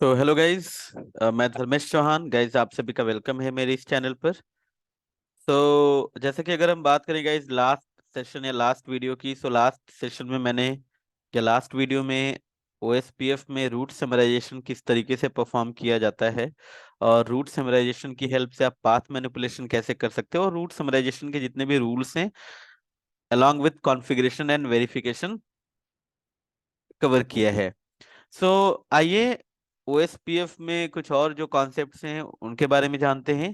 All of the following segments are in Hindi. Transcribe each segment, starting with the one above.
तो हेलो गाइस। मैं धर्मेश चौहान। गाइस आप सभी का वेलकम है मेरे इस चैनल पर। तो जैसे कि अगर हम बात करें गाइस लास्ट सेशन या लास्ट वीडियो की, सो लास्ट सेशन में मैंने या लास्ट वीडियो में ओएसपीएफ में रूट समराइजेशन किस तरीके से परफॉर्म किया जाता है और रूट समराइजेशन की हेल्प से आप पाथ मैनिपुलेशन कैसे कर सकते हो और रूट समराइजेशन के जितने भी रूल्स हैं along with configuration and verification cover किया है। सो आइए ओएसपीएफ में कुछ और जो कॉन्सेप्ट्स हैं उनके बारे में जानते हैं।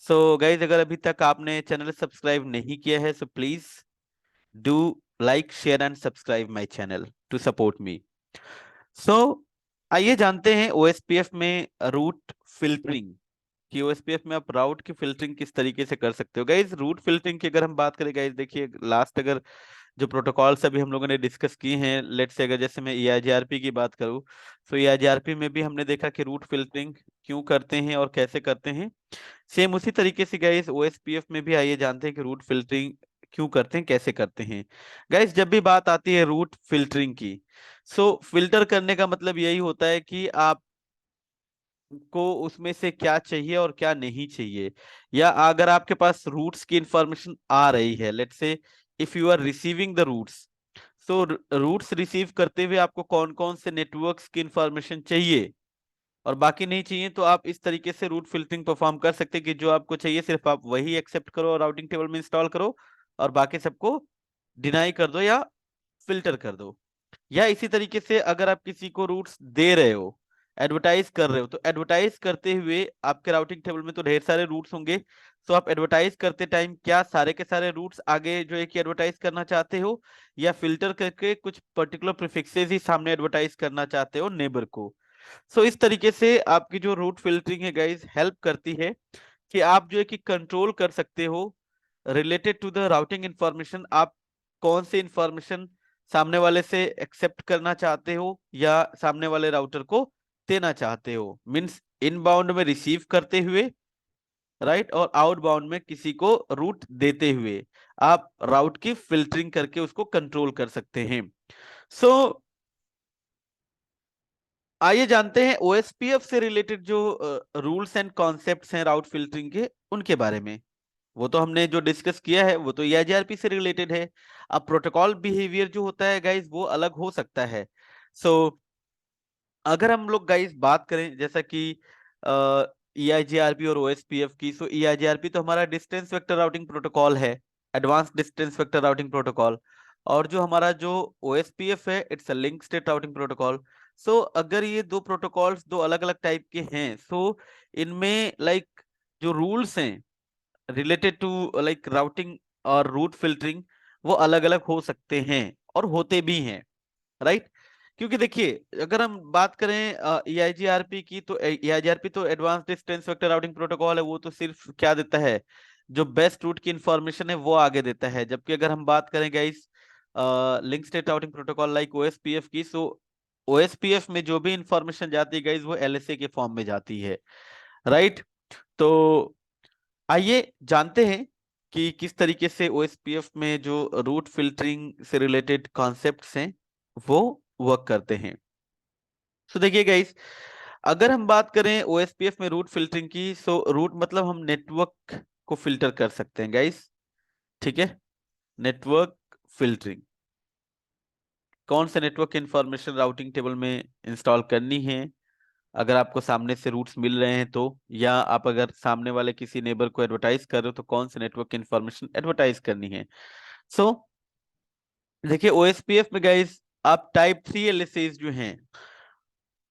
सो गाइज अगर अभी तक आपने चैनल सब्सक्राइब नहीं किया है so please do like share and subscribe my channel to support me. So आइए जानते हैं ओएसपीएफ में रूट फिल्टरिंग कि ओएसपीएफ में आप राउट की फिल्टरिंग किस तरीके से कर सकते हो। गाइज रूट फिल्टरिंग की अगर हम बात करें गाइज, देखिए लास्ट अगर जो प्रोटोकॉल्स अभी हम लोगों ने डिस्कस किए हैं, लेट से अगर जैसे मैं ईआईजीआरपी की बात करूं, तो ईआईजीआरपी में भी हमने देखा कि रूट फिल्टरिंग क्यों करते हैं और कैसे करते हैं। सेम उसी तरीके से गाइस ओएसपीएफ में भी आइए जानते हैं कि रूट फिल्टरिंग क्यों करते हैं, कैसे करते हैं। गाइस जब भी बात आती है रूट फिल्टरिंग की, सो फिल्टर करने का मतलब यही होता है कि आप को उसमें से क्या चाहिए और क्या नहीं चाहिए, या अगर आपके पास रूट्स की इंफॉर्मेशन आ रही है, let's say if you are receiving the routes, so routes receive करते हुए आपको कौन कौन से नेटवर्क्स की इंफॉर्मेशन चाहिए और बाकी नहीं चाहिए, तो आप इस तरीके से रूट फिल्टरिंग परफॉर्म कर सकते हैं कि जो आपको चाहिए सिर्फ आप वही एक्सेप्ट करो और राउटिंग टेबल में इंस्टॉल करो और बाकी सबको डिनाई कर दो या फिल्टर कर दो। या इसी तरीके से अगर आप किसी को रूट्स दे रहे हो, एडवर्टाइज कर रहे हो, तो एडवर्टाइज करते हुए आपके राउटिंग टेबल में तो ढेर सारे रूट्स होंगे। तो आप एडवर्टाइज करते टाइम क्या सारे के सारे रूट्स आगे जो है कि एडवर्टाइज करना चाहते हो, या फिल्टर करके कुछ पर्टिकुलर प्रीफिक्सेस ही सामने एडवर्टाइज करना चाहते हो नेबर को। सो इस तरीके से आपकी जो रूट फिल्टरिंग है गाइस हेल्प करती है कि आप जो है कि कंट्रोल कर सकते हो related to the routing information, आप कौन सी इंफॉर्मेशन सामने वाले से एक्सेप्ट करना चाहते हो या सामने वाले राउटर को देना चाहते हो। मींस इनबाउंड में रिसीव करते हुए, राइट, और आउटबाउंड में किसी को रूट देते हुए आप राउट की फिल्टरिंग करके उसको कंट्रोल कर सकते हैं। सो आइए जानते हैं ओएसपीएफ से रिलेटेड जो रूल्स एंड कॉन्सेप्ट्स हैं राउट फिल्टरिंग के, उनके बारे में। वो तो हमने जो डिस्कस किया है वो तो ईआईजीआरपी से रिलेटेड है। अब प्रोटोकॉल बिहेवियर जो होता है गाइस वो अलग हो सकता है। सो अगर हम लोग गाइस बात करें जैसा कि ईआईजीआरपी और ओएसपीएफ की, सो ईआईजीआरपी तो हमारा डिस्टेंस वेक्टर राउटिंग प्रोटोकॉल है, advance distance vector routing protocol. और जो हमारा जो ओएसपीएफ है it's a link state routing protocol. So अगर ये दो प्रोटोकॉल्स दो अलग अलग टाइप के हैं, सो इनमें लाइक जो रूल्स हैं रिलेटेड टू लाइक राउटिंग और रूट फिल्टरिंग वो अलग अलग हो सकते हैं और होते भी हैं, राइट। क्योंकि देखिए अगर हम बात करें ईआईजीआरपी की, तो ईआईजीआरपी तो advance distance vector routing protocol है, वो तो सिर्फ क्या देता है, जो बेस्ट रूट की इंफॉर्मेशन है वो आगे देता है। जबकि अगर हम बात करें guys link state routing protocol like OSPF की, सो ओएसपीएफ में जो भी इंफॉर्मेशन जाती है गाइस वो एलएसए के फॉर्म में जाती है, राइट। तो आइए जानते हैं कि किस तरीके से ओएसपीएफ में जो रूट फिल्टरिंग से रिलेटेड कॉन्सेप्ट्स हैं वो वर्क करते हैं। तो देखिए गाइस अगर हम बात करें ओएसपीएफ में रूट फिल्टरिंग की, सो रूट मतलब हम नेटवर्क को फिल्टर कर सकते हैं गाइस, ठीक है। नेटवर्क फिल्टरिंग, कौन से नेटवर्क की इंफॉर्मेशन राउटिंग टेबल में इंस्टॉल करनी है, अगर आपको सामने से रूट्स मिल रहे हैं तो, या आप अगर सामने वाले किसी नेबर को एडवर्टाइज कर रहे हो तो कौन से नेटवर्क की इंफॉर्मेशन एडवर्टाइज करनी है। सो देखिए ओएसपीएफ में गाइस आप टाइप 3 एलएसएस जो हैं,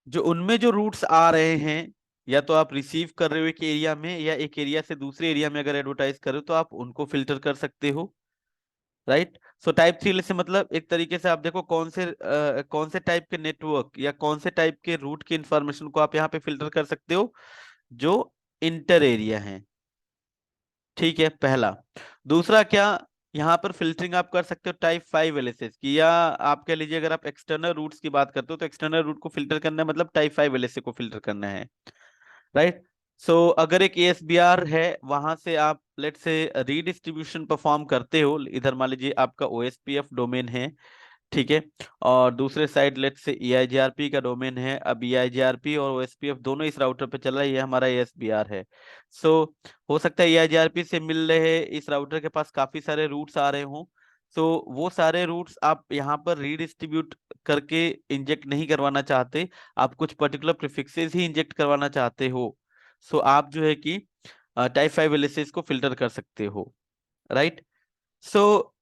जो उनमें जो रूट्स आ रहे हैं, या तो आप रिसीव कर रहे हो एक एरिया में या एक एरिया से दूसरे एरिया में अगर एडवर्टाइज कर रहे हो तो आप उनको फिल्टर कर सकते हो, राइट। सो टाइप 3 एलएसए मतलब एक तरीके से आप देखो कौन से टाइप के नेटवर्क या कौन से टाइप के रूट की इंफॉर्मेशन को आप यहाँ पे फिल्टर कर सकते हो, जो इंटर एरिया है, ठीक है, पहला। दूसरा क्या, यहाँ पर फिल्टरिंग आप कर सकते हो टाइप 5 एलएसएस की, या आप कह लीजिए अगर आप एक्सटर्नल रूट्स की बात करते हो तो एक्सटर्नल रूट को फिल्टर करना है मतलब टाइप 5 एलएसए को फिल्टर करना है, राइट। सो अगर एक एएसबीआर है वहां से आप लेट से रीडिस्ट्रीब्यूशन परफॉर्म करते हो, इधर मान लीजिए आपका ओएसपीएफ डोमेन है, ठीक है। और दूसरे साइड लेट से EIGRP का डोमेन है। अब EIGRP और OSPF दोनों इस राउटर पे चल रहा है, ये हमारा ASBR है। सो हो सकता है EIGRP से मिल रहे इस राउटर के पास काफी सारे रूट्स आ रहे हों। सो वो सारे रूट्स आप यहाँ पर रीडिस्ट्रीब्यूट करके इंजेक्ट नहीं करवाना चाहते, आप कुछ पर्टिकुलर प्रीफिक्सेस ही इंजेक्ट करवाना चाहते हो। सो आप जो है कि टाइप 5 एलएसए को फिल्टर कर सकते हो, राइट। सो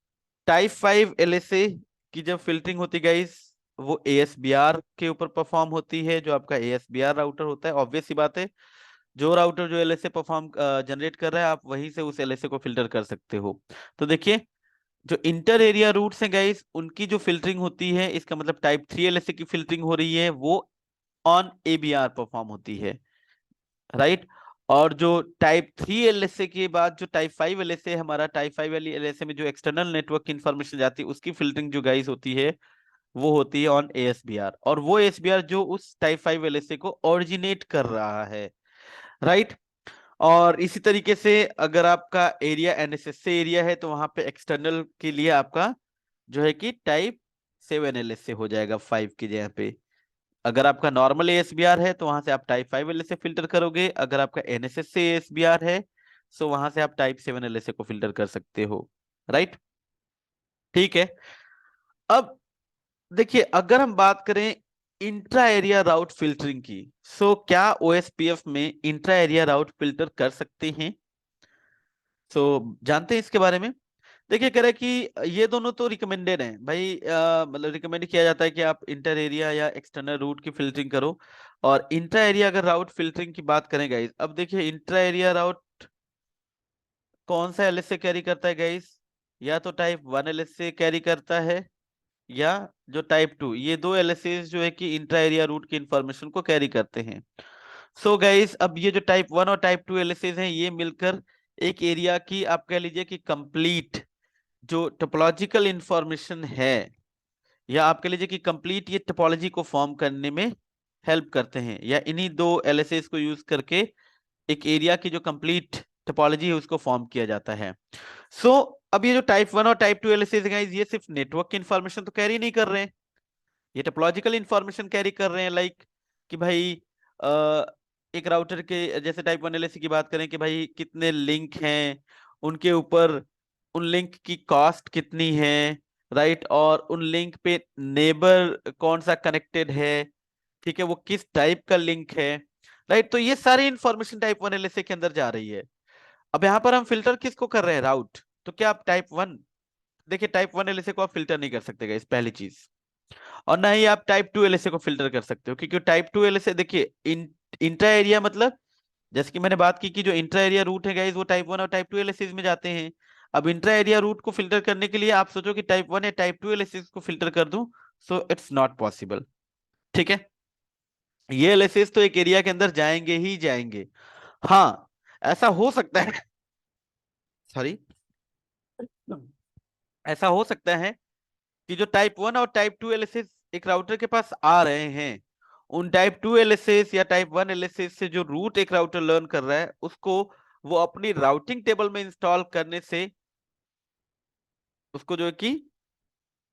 टाइप 5 एलएसए की जब फिल्टरिंग होती है गाइस, वो ASBR के ऊपर परफॉर्म होती है, जो आपका ASBR राउटर होता है। ऑब्वियस सी बात है, जो राउटर जो एलएसए परफॉर्म जनरेट कर रहा है, आप वहीं से उस एलएसए को फिल्टर कर सकते हो। तो देखिए, जो इंटर एरिया रूट्स हैं गाइस, उनकी जो फिल्टरिंग होती है, इसका मतलब टाइप 3 एलएसए की फिल्टरिंग हो रही है, वो ऑन ABR परफॉर्म होती है, राइट। और जो टाइप 3 एलएसए के बाद जो टाइप 5 एलएसए, हमारा टाइप 5 वाली एलएसए में जो एक्सटर्नल नेटवर्क की इंफॉर्मेशन जाती है, उसकी फिल्टरिंग जो गाइस होती है, वो होती है ऑन ASBR। और वो ASBR जो उस टाइप 5 एलएसए को ओरिजिनेट कर रहा है, राइट। और इसी तरीके से अगर आपका एरिया NSS एरिया है, तो वहां पे एक्सटर्नल के लिए आपका जो है कि टाइप 7 एलएसए हो जाएगा 5 की जगह पे। अगर आपका नॉर्मल ASBR है, तो वहां से आप टाइप 5 एलएसए फिल्टर करोगे। अगर आपका NSS से ASBR है, सो वहां से आप टाइप 7 एलएसए को फिल्टर कर सकते हो, राइट। ठीक है। अब देखिए, अगर हम बात करें इंट्रा एरिया राउट फिल्टरिंग की, सो क्या OSPF में इंट्रा एरिया राउट फिल्टर कर सकते हैं? सो जानते हैं इसके बारे में। देखिए, कह रहे हैं कि ये दोनों तो रिकमेंडेड हैं भाई, मतलब रिकमेंड किया जाता है कि आप इंटर एरिया या एक्सटर्नल रूट की फिल्टरिंग करो। और इंट्रा एरिया अगर राउट फिल्टरिंग की बात करें गाइस, अब देखिए इंट्रा एरिया राउट कौन सा एलएसए कैरी करता है गाइस? या तो टाइप 1 एलएसए कैरी करता है, या जो टाइप 2, ये दो एलएसए जो है कि इंट्रा एरिया रूट की इंफॉर्मेशन को कैरी करते हैं। सो गाइस, अब ये जो टाइप 1 और टाइप 2 एलएसए हैं, ये मिलकर एक एरिया की आप कह लीजिए कि कंप्लीट जो टोपोलॉजिकल इंफॉर्मेशन है, या आप कह लीजिए कि कंप्लीट ये टोपोलॉजी को फॉर्म करने में हेल्प करते हैं, या इन्हीं दो एलएसएस को यूज करके एक एरिया की जो कंप्लीट टोपोलॉजी है उसको फॉर्म किया जाता है। सो अब ये जो टाइप 1 और टाइप 2 एलएसएस हैं, ये सिर्फ नेटवर्क की इंफॉर्मेशन तो कैरी नहीं कर रहे हैं, ये टोपोलॉजिकल इंफॉर्मेशन कैरी कर रहे हैं। लाइक कि भाई अ, एक राउटर के जैसे टाइप 1 एलएसए की बात करें कि भाई कितने लिंक हैं, उनके ऊपर उन लिंक की कॉस्ट कितनी है, राइट। और उन लिंक पे नेबर कौन सा कनेक्टेड है, ठीक है, वो किस टाइप का लिंक है, राइट। तो ये सारी इंफॉर्मेशन टाइप 1 एलएसए के अंदर जा रही है। अब यहाँ पर हम फिल्टर किसको कर रहे हैं? राउट। तो क्या आप टाइप 1, देखिए टाइप 1 एलएसए को आप फिल्टर नहीं कर सकते गाइस, पहली चीज। और ना ही आप टाइप 2 एलएसए को फिल्टर कर सकते हो, क्योंकि टाइप 2 एलएसए देखिए इंट्रा एरिया मतलब, जैसे कि मैंने बात की कि जो इंट्रा एरिया रूट है गाइस, वो टाइप 1 और टाइप 2 एलएसए में जाते हैं। अब इंट्रा एरिया रूट को फिल्टर करने के लिए आप सोचो कि टाइप 1 या टाइप 2 एलएसए को फिल्टर कर दूं, सो इट्स नॉट पॉसिबल, ठीक है। ये एलएसए तो एक एरिया के अंदर जाएंगे ही जाएंगे। हाँ, ऐसा हो सकता है, सॉरी, ऐसा हो सकता है कि जो टाइप 1 और टाइप 2 एलएसए एक राउटर के पास आ रहे हैं, उन टाइप 2 एलएसए या टाइप 1 एलएसए से जो रूट एक राउटर लर्न कर रहा है, उसको वो अपनी राउटिंग टेबल में इंस्टॉल करने से उसको जो है कि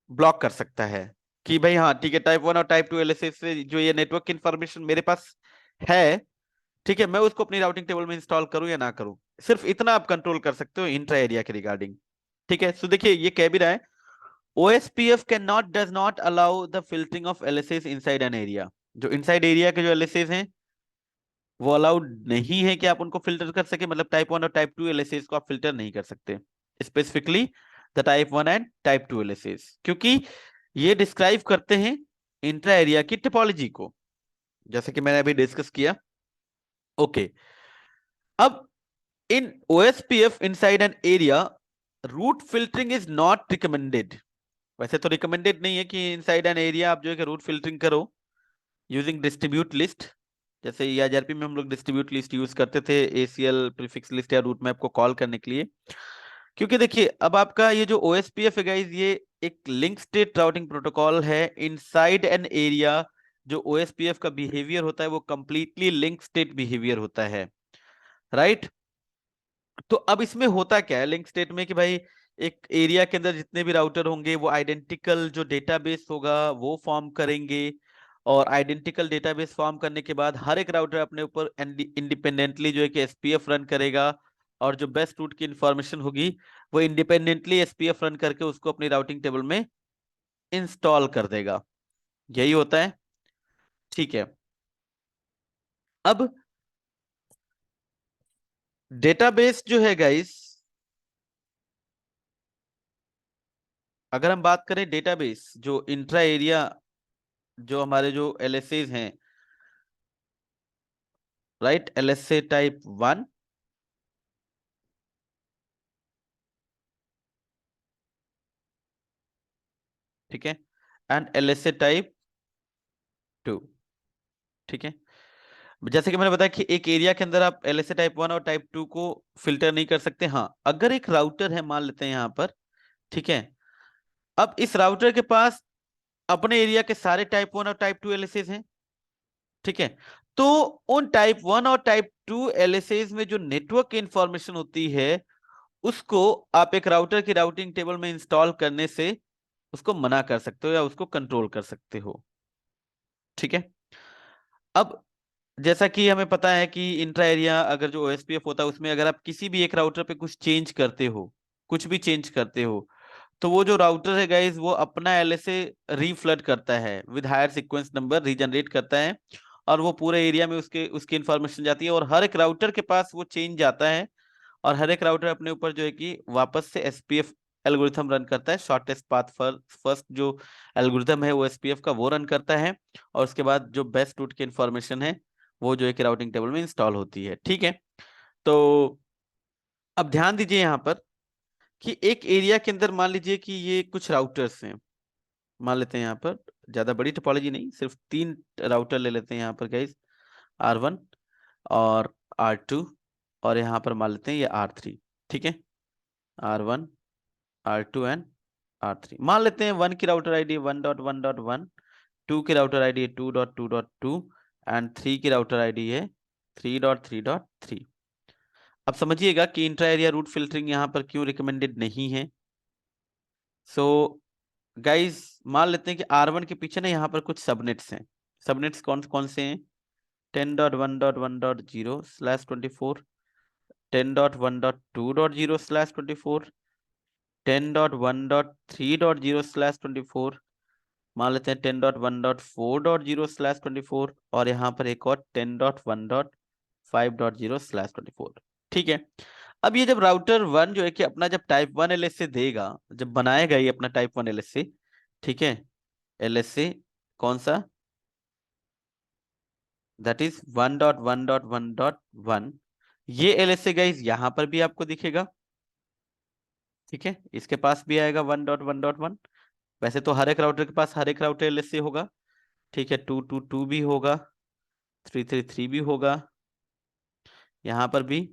ब्लॉक कर सकता है। कि भाई हाँ ठीक है, टाइप 1 और टाइप 2 एलएसए से जो ये नेटवर्क इन्फॉर्मेशन मेरे पास है, ठीक है, मैं उसको अपनी राउटिंग टेबल में इंस्टॉल करूं या ना करूं। सिर्फ इतना आप कंट्रोल कर सकते हो इंट्रा एरिया के रिगार्डिंग, ठीक है। सो देखिए, ये कह भी रहा है OSPF does not allow the filtering of LSAs inside an area। जो इनसाइड एरिया के जो LSAs हैं, वो अलाउड नहीं है कि आप उनको फिल्टर कर सके। मतलब टाइप 1 और टाइप 2 LSAs को आप फिल्टर नहीं कर सकते, specifically the type 1 and type 2 LSAs, क्योंकि ये डिस्क्राइब करते हैं इंट्रा एरिया की टोपोलॉजी को, जैसे कि मैंने अभी डिस्कस किया। ओके, अब in OSPF inside an area, route filtering is not recommended. वैसे तो रिकमेंडेड नहीं है कि इनसाइड एन एरिया आप जो है कि रूट फिल्टरिंग करो यूजिंग डिस्ट्रीब्यूट लिस्ट। जैसे EIGRP में हम लोग डिस्ट्रीब्यूट लिस्ट यूज करते थे ACL प्रीफिक्स लिस्ट या रूट मैप को कॉल करने के लिए। क्योंकि देखिए, अब आपका ये जो OSPF है गाइस, ये एक लिंक स्टेट राउटिंग प्रोटोकॉल है इनसाइड एन एरिया। जो OSPF का बिहेवियर होता है वो कंप्लीटली लिंक स्टेट बिहेवियर होता है, राइट। तो अब इसमें होता क्या है लिंक स्टेट में कि भाई एक एरिया के अंदर जितने भी राउटर होंगे वो आइडेंटिकल जो डेटाबेस होगा वो फॉर्म करेंगे, और आइडेंटिकल डेटाबेस फॉर्म करने के बाद हर एक राउटर अपने ऊपर इंडिपेंडेंटली जो है कि एसपीएफ रन करेगा, और जो बेस्ट रूट की इंफॉर्मेशन होगी वो इंडिपेंडेंटली एसपीएफ रन करके उसको अपनी राउटिंग टेबल में इंस्टॉल कर देगा। यही होता है, ठीक है। अब डेटाबेस जो है गाइस, अगर हम बात करें डेटाबेस जो इंट्रा एरिया, जो हमारे जो एलएसएस हैं, राइट, एलएसए टाइप 1, ठीक है, एंड एलएसए टाइप 2, ठीक है। जैसे कि मैंने बताया कि एक एरिया के अंदर आप एलएसए टाइप 1 और टाइप 2 को फिल्टर नहीं कर सकते। हाँ, अगर एक राउटर है, मान लेते हैं यहां पर, ठीक है, अब इस राउटर के पास अपने एरिया के सारे टाइप 1 और टाइप 2 एलएसएस हैं, ठीक है, तो उन टाइप 1 और टाइप 2 एलएसएस में जो नेटवर्क इंफॉर्मेशन होती है उसको आप एक राउटर की राउटिंग टेबल में इंस्टॉल करने से उसको मना कर सकते हो या उसको कंट्रोल कर सकते हो, ठीक है। अब जैसा कि हमें पता है कि इंट्रा एरिया अगर जो ओएसपीएफ होता है उसमें अगर आप किसी भी एक राउटर पे कुछ चेंज करते हो, कुछ भी चेंज करते हो, तो वो जो राउटर है गाइस वो अपना एलएसए रीफ्लड करता है with higher sequence number, regenerate करता है, और वो पूरे एरिया में उसके उसकी इंफॉर्मेशन जाती है, और हर एक राउटर के पास वो चेंज जाता है, और हर एक राउटर अपने ऊपर जो है कि वापस से एसपीएफ एल्गोरिथम रन करता है, शॉर्टेस्ट पाथ फर्स्ट जो एल्गोरिथम है वो एसपीएफ का वो रन करता है, और उसके बाद जो बेस्ट रूट की इंफॉर्मेशन है वो जो है कि राउटिंग टेबल में इंस्टॉल होती है, ठीक है। तो अब ध्यान दीजिए यहाँ पर कि एक एरिया के अंदर मान लीजिए कि ये कुछ राउटर्स हैं, मान लेते हैं यहाँ पर, ज्यादा बड़ी टोपोलॉजी नहीं, सिर्फ 3 राउटर ले लेते हैं यहाँ पर गाइस, R1 और R2, और यहाँ पर मान लेते हैं ये R3, ठीक है, R1, R2 एंड R3। मान लेते हैं 1 की राउटर आईडी 1.1.1, 2 की राउटर आईडी है 2.2.2, एंड 3 की राउटर आईडी है 3.3.3। अब समझिएगा कि इंट्रा एरिया रूट फिल्टरिंग यहाँ पर क्यों रिकमेंडेड नहीं है। सो गाइस, मान लेते हैं कि R1 के पीछे ना यहाँ पर कुछ सबनेट्स हैं। सबनेट्स कौन कौन से हैं? 10.1.1.0/24, 10.1.2.0/24, 10.1.3.0/24, मान लेते हैं 10.1.4.0/24, और यहाँ पर एक और 10.1.5.0/24, ठीक है। अब ये जब राउटर 1 जो है कि अपना जब टाइप 1 एलएसए देगा, जब बनाएगा ये अपना टाइप 1 एलएसए, ठीक है, एलएसए कौन सा, दैट इज 1.1.1.1, ये एलएसए गाइस यहाँ पर भी आपको दिखेगा, ठीक है, इसके पास भी आएगा 1.1.1। वैसे तो हर एक राउटर के पास हर एक राउटर एलएसए होगा, ठीक है, 222 भी होगा, 333 भी होगा, यहाँ पर भी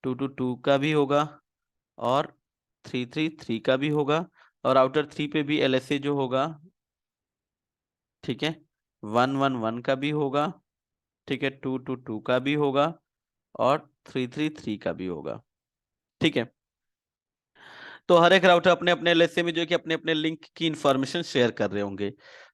222 का भी होगा, और 333 का भी होगा, और राउटर 3 पे भी एलएसए जो होगा, ठीक है, 111 का भी होगा, ठीक है, 222 का भी होगा, और 333 का भी होगा, ठीक है। तो हर एक राउटर अपने अपने एलएसए में जो है कि अपने अपने लिंक की इंफॉर्मेशन शेयर कर रहे होंगे।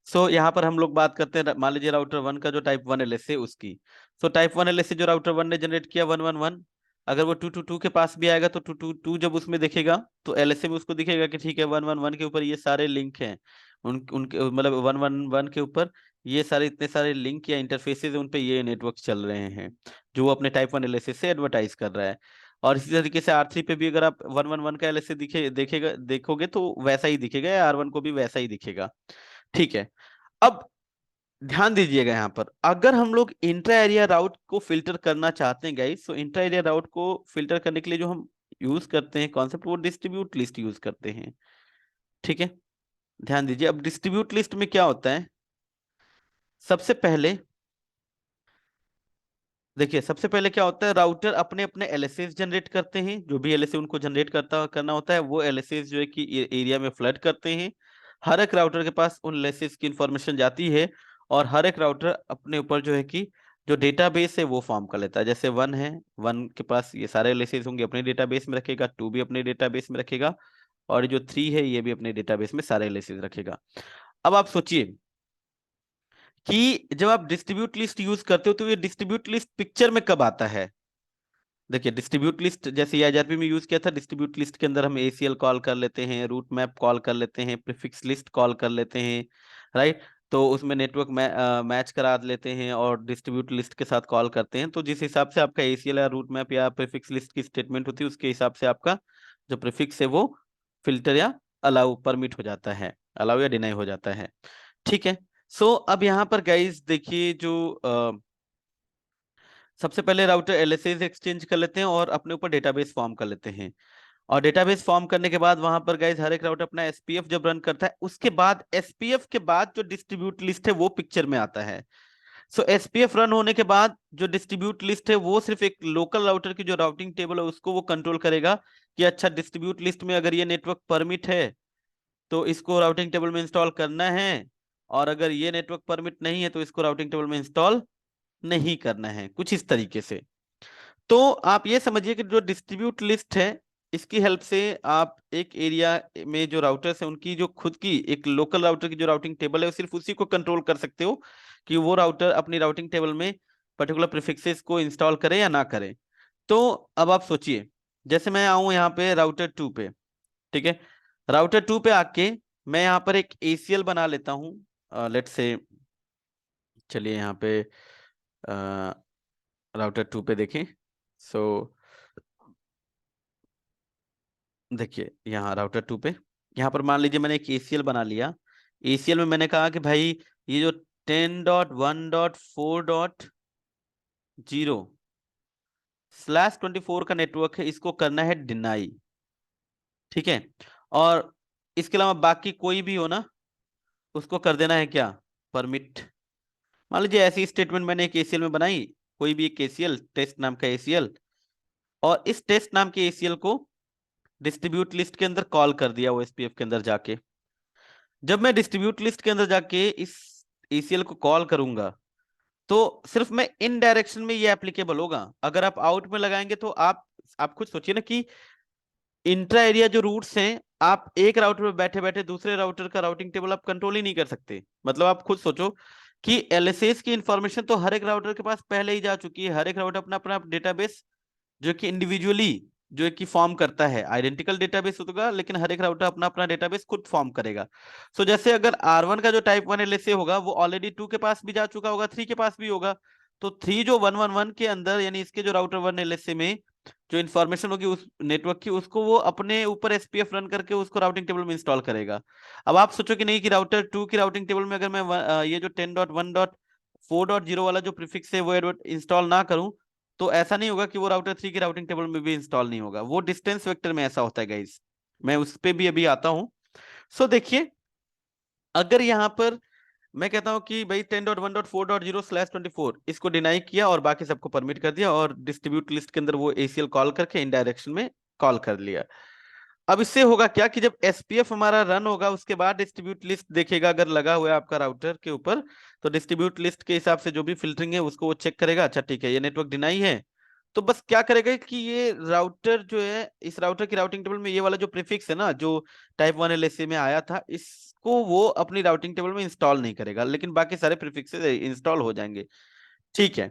सो यहाँ पर हम लोग बात करते हैं, मान लीजिए राउटर 1 का जो टाइप 1 एलएसए उसकी। सो टाइप 1 एलएसए जो राउटर 1 ने जनरेट किया 111, अगर वो 222 के पास भी आएगा तो 222 जब उसमें देखेगा तो एलएसए में उसको दिखेगा कि ठीक है 111 के ऊपर ये सारे लिंक हैं, उनके मतलब 111 के ऊपर ये सारे इतने सारे लिंक या इंटरफेसेस उन पे ये नेटवर्क चल रहे हैं जो वो अपने टाइप 1 एलएसए से एडवर्टाइज कर रहा है। और इसी तरीके से R3 पे भी अगर आप 111 का एलएसए देखेगा देखोगे तो वैसा ही दिखेगा, या R1 को भी वैसा ही दिखेगा, ठीक है। अब ध्यान दीजिएगा यहाँ पर, अगर हम लोग इंट्रा एरिया राउट को फिल्टर करना चाहते हैं गाइस, तो इंट्रा एरिया राउट को फिल्टर करने के लिए जो हम यूज करते हैं कॉन्सेप्ट, वो डिस्ट्रीब्यूट लिस्ट यूज करते हैं, ठीक है। ध्यान दीजिए, अब डिस्ट्रीब्यूट लिस्ट में क्या होता है, सबसे पहले देखिए, सबसे पहले क्या होता है, राउटर अपने अपने एलएसएस जनरेट करते हैं, जो भी एलएसए उनको जनरेट करना होता है वो एलएसएस जो है कि एरिया में फ्लड करते हैं। हर एक राउटर के पास उन एलएसएस की इंफॉर्मेशन जाती है, और हर एक राउटर अपने ऊपर जो है कि जो डेटाबेस है वो फॉर्म कर लेता है। जैसे 1 है, 1 के पास ये सारे एलएसएस होंगे, अपने डेटाबेस में रखेगा, 2 भी अपने डेटाबेस में रखेगा, और जो 3 है ये भी अपने डेटाबेस में सारे एलएसएस रखेगा। अब आप सोचिए कि जब आप डिस्ट्रीब्यूट लिस्ट यूज करते हो तो ये डिस्ट्रीब्यूट लिस्ट पिक्चर में कब आता है। देखिए डिस्ट्रीब्यूट लिस्ट जैसे ईआईआरपी में यूज किया था, डिस्ट्रीब्यूट लिस्ट के अंदर हम एसीएल कॉल कर लेते हैं, रूट मैप कॉल कर लेते हैं, प्रीफिक्स लिस्ट कॉल कर लेते हैं, राइट। तो उसमें नेटवर्क मैच करा लेते हैं और डिस्ट्रीब्यूट लिस्ट के साथ कॉल करते हैं। तो जिस हिसाब से आपका एसीएल या रूट मैप या प्रीफिक्स लिस्ट की स्टेटमेंट होती है उसके हिसाब से आपका जो प्रीफिक्स है वो फिल्टर या अलाउ परमिट हो जाता है, अलाउ या डिनाई हो जाता है। ठीक है। सो अब यहाँ पर गाइस देखिए जो सबसे पहले राउटर एलएसएस एक्सचेंज कर लेते हैं और अपने ऊपर डेटाबेस फॉर्म कर लेते हैं। और डेटाबेस फॉर्म करने के बाद वहां पर गाइस हर एक राउटर अपना एसपीएफ जब रन करता है उसके बाद एसपीएफ के बाद जो डिस्ट्रीब्यूट लिस्ट है वो पिक्चर में आता है। सो एसपीएफ रन होने के बाद जो डिस्ट्रीब्यूट लिस्ट है वो सिर्फ एक लोकल राउटर की जो राउटिंग टेबल है उसको वो कंट्रोल करेगा कि अच्छा डिस्ट्रीब्यूट लिस्ट में अगर ये नेटवर्क परमिट है तो इसको राउटिंग टेबल में इंस्टॉल करना है, और अगर ये नेटवर्क परमिट नहीं है तो इसको राउटिंग टेबल में इंस्टॉल नहीं करना है, कुछ इस तरीके से। तो आप ये समझिए कि जो डिस्ट्रीब्यूट लिस्ट है इसकी हेल्प से आप एक एरिया में जो राउटर्स है उनकी जो खुद की एक लोकल राउटर की जो राउटिंग टेबल है सिर्फ उसी को कंट्रोल कर सकते हो कि वो राउटर अपनी राउटिंग टेबल में पर्टिकुलर प्रीफिक्सेस को इंस्टॉल करे या ना करे। तो अब आप सोचिए जैसे मैं आऊं यहाँ पे राउटर 2 पे, ठीक है। राउटर 2 पे आके मैं यहाँ पर एक एसीएल बना लेता हूँ, लेट्स से, चलिए यहाँ पे राउटर 2 पे देखें। सो देखिए यहाँ राउटर 2 पे यहाँ पर मान लीजिए मैंने एक एसीएल बना लिया। एसीएल में मैंने कहा कि भाई ये जो 10.1.4.0/24 का नेटवर्क है इसको करना है डिनाई, ठीक है। और इसके अलावा बाकी कोई भी हो ना उसको कर देना है क्या, परमिट। मान लीजिए ऐसी स्टेटमेंट मैंने एक एसीएल में बनाई, कोई भी एक एसीएल टेस्ट नाम का एसीएल, और इस टेस्ट नाम के एसीएल को डिस्ट्रीब्यूट लिस्ट के अंदर कॉल कर दिया ओएसपीएफ के अंदर जाके। जब मैं डिस्ट्रीब्यूट लिस्ट के अंदर जाके इस एसीएल को कॉल करूंगा तो सिर्फ मैं इन डायरेक्शन में ये एप्लीकेबल होगा। अगर आप आउट में लगाएंगे तो आप खुद सोचिए ना कि इंट्रा एरिया जो रूट्स हैं आप एक राउटर पे बैठे बैठे दूसरे राउटर का राउटिंग टेबल आप कंट्रोल ही नहीं कर सकते। मतलब आप खुद सोचो कि एलएसएस की इंफॉर्मेशन तो हर एक राउटर के पास पहले ही जा चुकी है। हर एक राउटर अपना अपना डेटाबेस जो कि इंडिविजुअली जो कि फॉर्म करता है, आइडेंटिकल डेटाबेस होगा लेकिन हर एक राउटर अपना अपना डेटाबेस खुद फॉर्म करेगा। सो जैसे अगर R1 का जो टाइप 1 एलएसए होगा वो ऑलरेडी 2 के पास भी जा चुका होगा, 3 के पास भी होगा। तो 3 जो 111 के अंदर यानी इसके जो राउटर 1 एलएसए में जो इन्फॉर्मेशन होगी उस नेटवर्क की उसको वो अपने ऊपर एसपीएफ रन करके उसको राउटिंग टेबल में इंस्टॉल करेगा। अब आप सोचो कि नहीं कि राउटर 2 की राउटिंग टेबल में अगर मैं ये जो 10.1.4.0 वाला जो प्रीफिक्स है वो इंस्टॉल ना करूं तो ऐसा नहीं होगा कि वो राउटर 3 की राउटिंग टेबल में भी इंस्टॉल नहीं होगा। वो डिस्टेंस वेक्टर में ऐसा होता है गाइस, मैं उस पे भी अभी आता हूं। सो देखिए अगर यहाँ पर मैं कहता हूं कि भाई 10.1.4.0/24 इसको डिनाई किया और बाकी सबको परमिट कर दिया और डिस्ट्रीब्यूट लिस्ट के अंदर वो एसीएल कॉल करके इन डायरेक्शन में कॉल कर लिया। अब इससे होगा क्या कि जब एसपीएफ हमारा रन होगा उसके बाद डिस्ट्रीब्यूट लिस्ट देखेगा, अगर लगा हुआ है आपका राउटर के ऊपर तो डिस्ट्रीब्यूट लिस्ट के हिसाब से जो भी फिल्टरिंग है उसको वो चेक करेगा, अच्छा ठीक है ये नेटवर्क डिनाई है। तो बस क्या करेगा कि ये राउटर जो है इस राउटर की राउटिंग टेबल में ये वाला जो प्रीफिक्स है ना जो टाइप 1 एलएसए में आया था इसको वो अपनी राउटिंग टेबल में इंस्टॉल नहीं करेगा, लेकिन बाकी सारे प्रीफिक्सेस इंस्टॉल हो जाएंगे, ठीक है।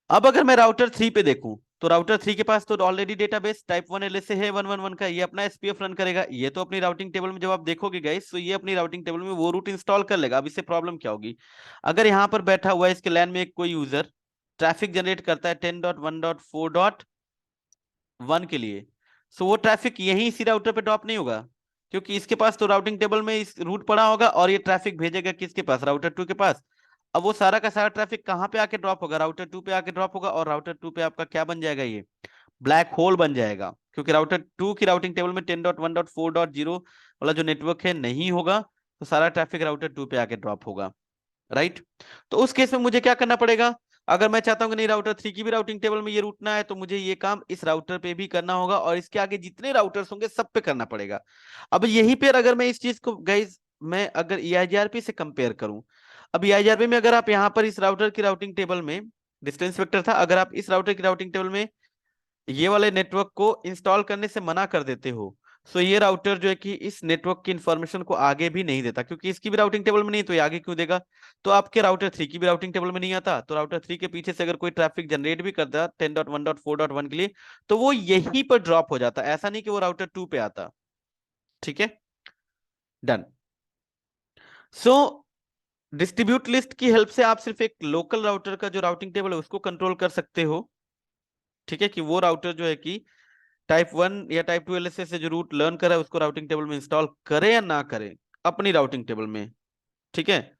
अब अगर मैं राउटर 3 पे देखूं तो राउटर 3 के पास तो ऑलरेडी डेटाबेस टाइप 1 एलएसए है 111 का, ये अपना एसपीएफ रन करेगा। ये तो अपनी राउटिंग टेबल में जब आप देखोगे गाइस तो ये अपनी राउटिंग टेबल में वो रूट इंस्टॉल कर लेगा। अब इससे प्रॉब्लम क्या होगी, अगर यहाँ पर बैठा हुआ है इसके लैन में एक कोई यूजर ट्रैफिक जनरेट करता है 10.1.4.1 के लिए, सो वो ट्रैफिक यही इसी राउटर पे ड्रॉप नहीं होगा क्योंकि इसके पास तो राउटिंग टेबल में इस रूट पड़ा होगा और ये ट्रैफिक भेजेगा किसके पास, राउटर 2 के पास। अब वो सारा का सारा ट्रैफिक कहाँ पे आके ड्रॉप होगा, राउटर 2 पे आके ड्रॉप होगा, और राउटर 2 पे आपका क्या बन जाएगा, ये ब्लैक होल बन जाएगा क्योंकि राउटर 2 की राउटिंग टेबल में 10.1.4.0 वाला जो नेटवर्क है नहीं होगा, तो सारा ट्रैफिक राउटर 2 पे आके ड्रॉप होगा, राइट। तो उस केस में मुझे क्या करना पड़ेगा, अगर मैं चाहता हूं कि नहीं राउटर 3 की भी राउटिंग टेबल में ये रूटना है तो मुझे ये काम इस राउटर पे भी करना होगा और इसके आगे जितने राउटर्स होंगे सब पे करना पड़ेगा। अब यहीं पर अगर मैं इस चीज को गाइज मैं अगर ईआईजीआरपी से कंपेयर करूं, अब ईआईजीआरपी में अगर आप यहाँ पर इस राउटर की राउटिंग टेबल में डिस्टेंस वेक्टर था, अगर आप इस राउटर की राउटिंग टेबल में ये वाले नेटवर्क को इंस्टॉल करने से मना कर देते हो सो ये राउटर जो है कि इस नेटवर्क की इंफॉर्मेशन को आगे भी नहीं देता, क्योंकि इसकी भी राउटिंग टेबल में नहीं, तो ये आगे क्यों देगा। तो आपके राउटर 3 की भी राउटिंग टेबल में नहीं आता, तो राउटर 3 के पीछे से अगर कोई ट्रैफिक जनरेट भी करता 10.1.4.1 के लिए, तो वो यहीं पर ड्रॉप हो जाता, ऐसा नहीं कि वो राउटर 2 पे आता। ठीक है, डन। सो डिस्ट्रीब्यूट लिस्ट की हेल्प से आप सिर्फ एक लोकल राउटर का जो राउटिंग टेबल है उसको कंट्रोल कर सकते हो। ठीक है, कि वो राउटर जो है कि टाइप 1 या टाइप 2 एलएसए से जो रूट लर्न करा है उसको राउटिंग टेबल में इंस्टॉल करे या ना करे, अपनी राउटिंग टेबल में। ठीक है,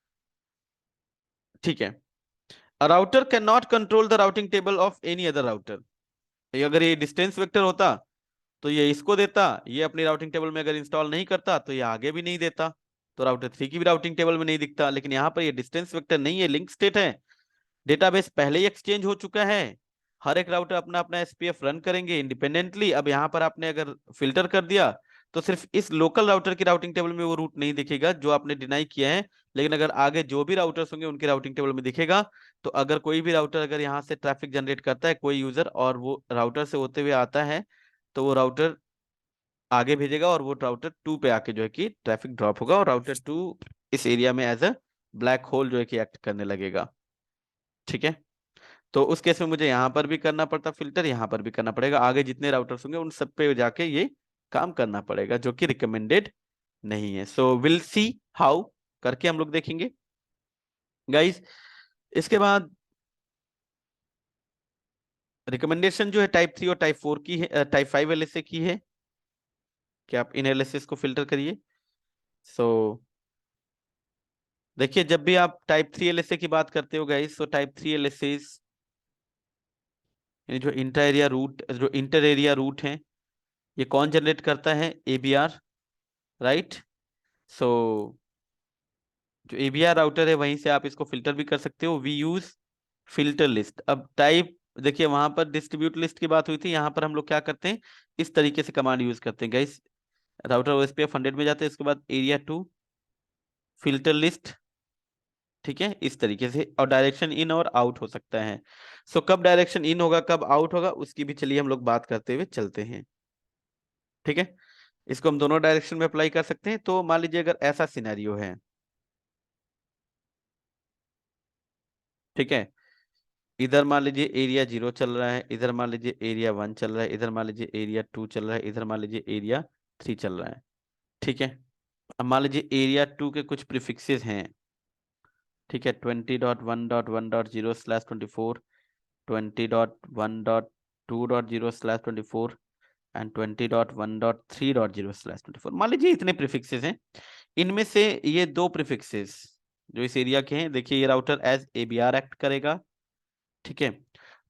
ठीक है। A router can not control the routing table of any other router. अगर ये डिस्टेंस वेक्टर होता तो ये इसको देता, ये अपनी राउटिंग टेबल में अगर इंस्टॉल नहीं करता तो ये आगे भी नहीं देता, तो राउटर 3 की भी राउटिंग टेबल में नहीं दिखता। लेकिन यहाँ पर ये डिस्टेंस वेक्टर नहीं है, लिंक स्टेट है, डेटाबेस पहले ही एक्सचेंज हो चुका है, हर एक राउटर अपना अपना एसपीएफ रन करेंगे इंडिपेंडेंटली। अब यहाँ पर आपने अगर फिल्टर कर दिया तो सिर्फ इस लोकल राउटर की राउटिंग टेबल में वो रूट नहीं दिखेगा जो आपने डिनाई किया है, लेकिन अगर आगे जो भी राउटर्स होंगे उनकी राउटिंग टेबल में दिखेगा। तो अगर कोई भी राउटर अगर यहाँ से ट्रैफिक जनरेट करता है कोई यूजर और वो राउटर से होते हुए आता है, तो वो राउटर आगे भेजेगा और वो राउटर 2 पे आके जो है कि ट्रैफिक ड्रॉप होगा और राउटर 2 इस एरिया में एज अ ब्लैक होल जो है कि एक्ट करने लगेगा। ठीक है, तो उस केस में मुझे यहाँ पर भी करना पड़ता फिल्टर, यहाँ पर भी करना पड़ेगा, आगे जितने राउटर्स होंगे उन सब पे जाके ये काम करना पड़ेगा, जो कि रिकमेंडेड नहीं है। सो विल सी हाउ करके हम लोग देखेंगे गाइस। इसके बाद रिकमेंडेशन जो है टाइप 3 और टाइप 4 की है, टाइप 5 एलएसए की है कि आप इन एलएसए को फिल्टर करिए। सो देखिए, जब भी आप टाइप 3 एलएसए की बात करते हो गाइस, तो टाइप 3 एलएसए यानी जो इंटर एरिया रूट है, ये कौन जनरेट करता है, एबीआर, राइट। सो जो एबीआर राउटर है वहीं से आप इसको फिल्टर भी कर सकते हो, वी यूज फिल्टर लिस्ट। अब टाइप देखिए, वहां पर डिस्ट्रीब्यूट लिस्ट की बात हुई थी, यहाँ पर हम लोग क्या करते हैं, इस तरीके से कमांड यूज करते हैं गाइस। राउटर ओएसपीएफ 100 में जाते हैं, इसके बाद एरिया 2 फिल्टर लिस्ट। ठीक है, इस तरीके से, और डायरेक्शन इन और आउट हो सकता है। सो कब डायरेक्शन इन होगा कब आउट होगा उसकी भी चलिए हम लोग बात करते हुए चलते हैं। ठीक है, इसको हम दोनों डायरेक्शन में अप्लाई कर सकते हैं। तो मान लीजिए अगर ऐसा सिनेरियो है, ठीक है, इधर मान लीजिए एरिया 0 चल रहा है, इधर मान लीजिए एरिया 1 चल रहा है, इधर मान लीजिए एरिया 2 चल रहा है, इधर मान लीजिए एरिया 3 चल रहा है। ठीक है, अब मान लीजिए एरिया 2 के कुछ प्रीफिक्सेस हैं। ठीक है, 20.1.1.0/24, 20.1.2.0/24 एंड 20.1.3.0/24। मान लीजिए इतने प्रीफिक्सेस हैं, इनमें से ये दो प्रीफिक्सेस जो इस एरिया के हैं, देखिए ये राउटर एज एबीआर एक्ट करेगा। ठीक है,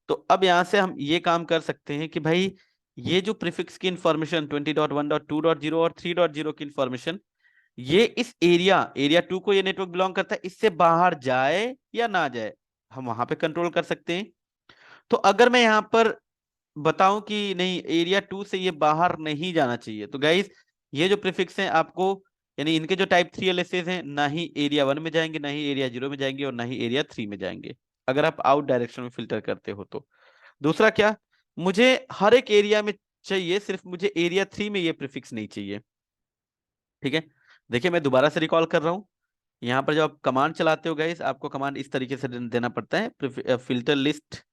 तो अब यहां से हम ये काम कर सकते हैं कि भाई ये जो प्रीफिक्स की इंफॉर्मेशन 20.1.2.0 और 3.0 की इंफॉर्मेशन, ये इस एरिया 2 को ये नेटवर्क बिलोंग करता है, इससे बाहर जाए या ना जाए हम वहां पे कंट्रोल कर सकते हैं। तो अगर मैं यहां पर बताऊं कि नहीं एरिया 2 से ये बाहर नहीं जाना चाहिए, तो गाइस ये जो प्रीफिक्स हैं आपको, यानी इनके जो टाइप 3 एलएसएस हैं, ना ही एरिया 1 में जाएंगे, ना ही एरिया 0 में जाएंगे, और ना ही एरिया 3 में जाएंगे, अगर आप आउट डायरेक्शन में फिल्टर करते हो तो। दूसरा क्या, मुझे हर एक एरिया में चाहिए, सिर्फ मुझे एरिया 3 में ये प्रीफिक्स नहीं चाहिए। ठीक है, देखिए मैं दोबारा से रिकॉल कर रहा हूँ, यहाँ पर जब आप कमांड चलाते हो गाइस, आपको कमांड इस तरीके से देना पड़ता है, फिल्टर लिस्ट।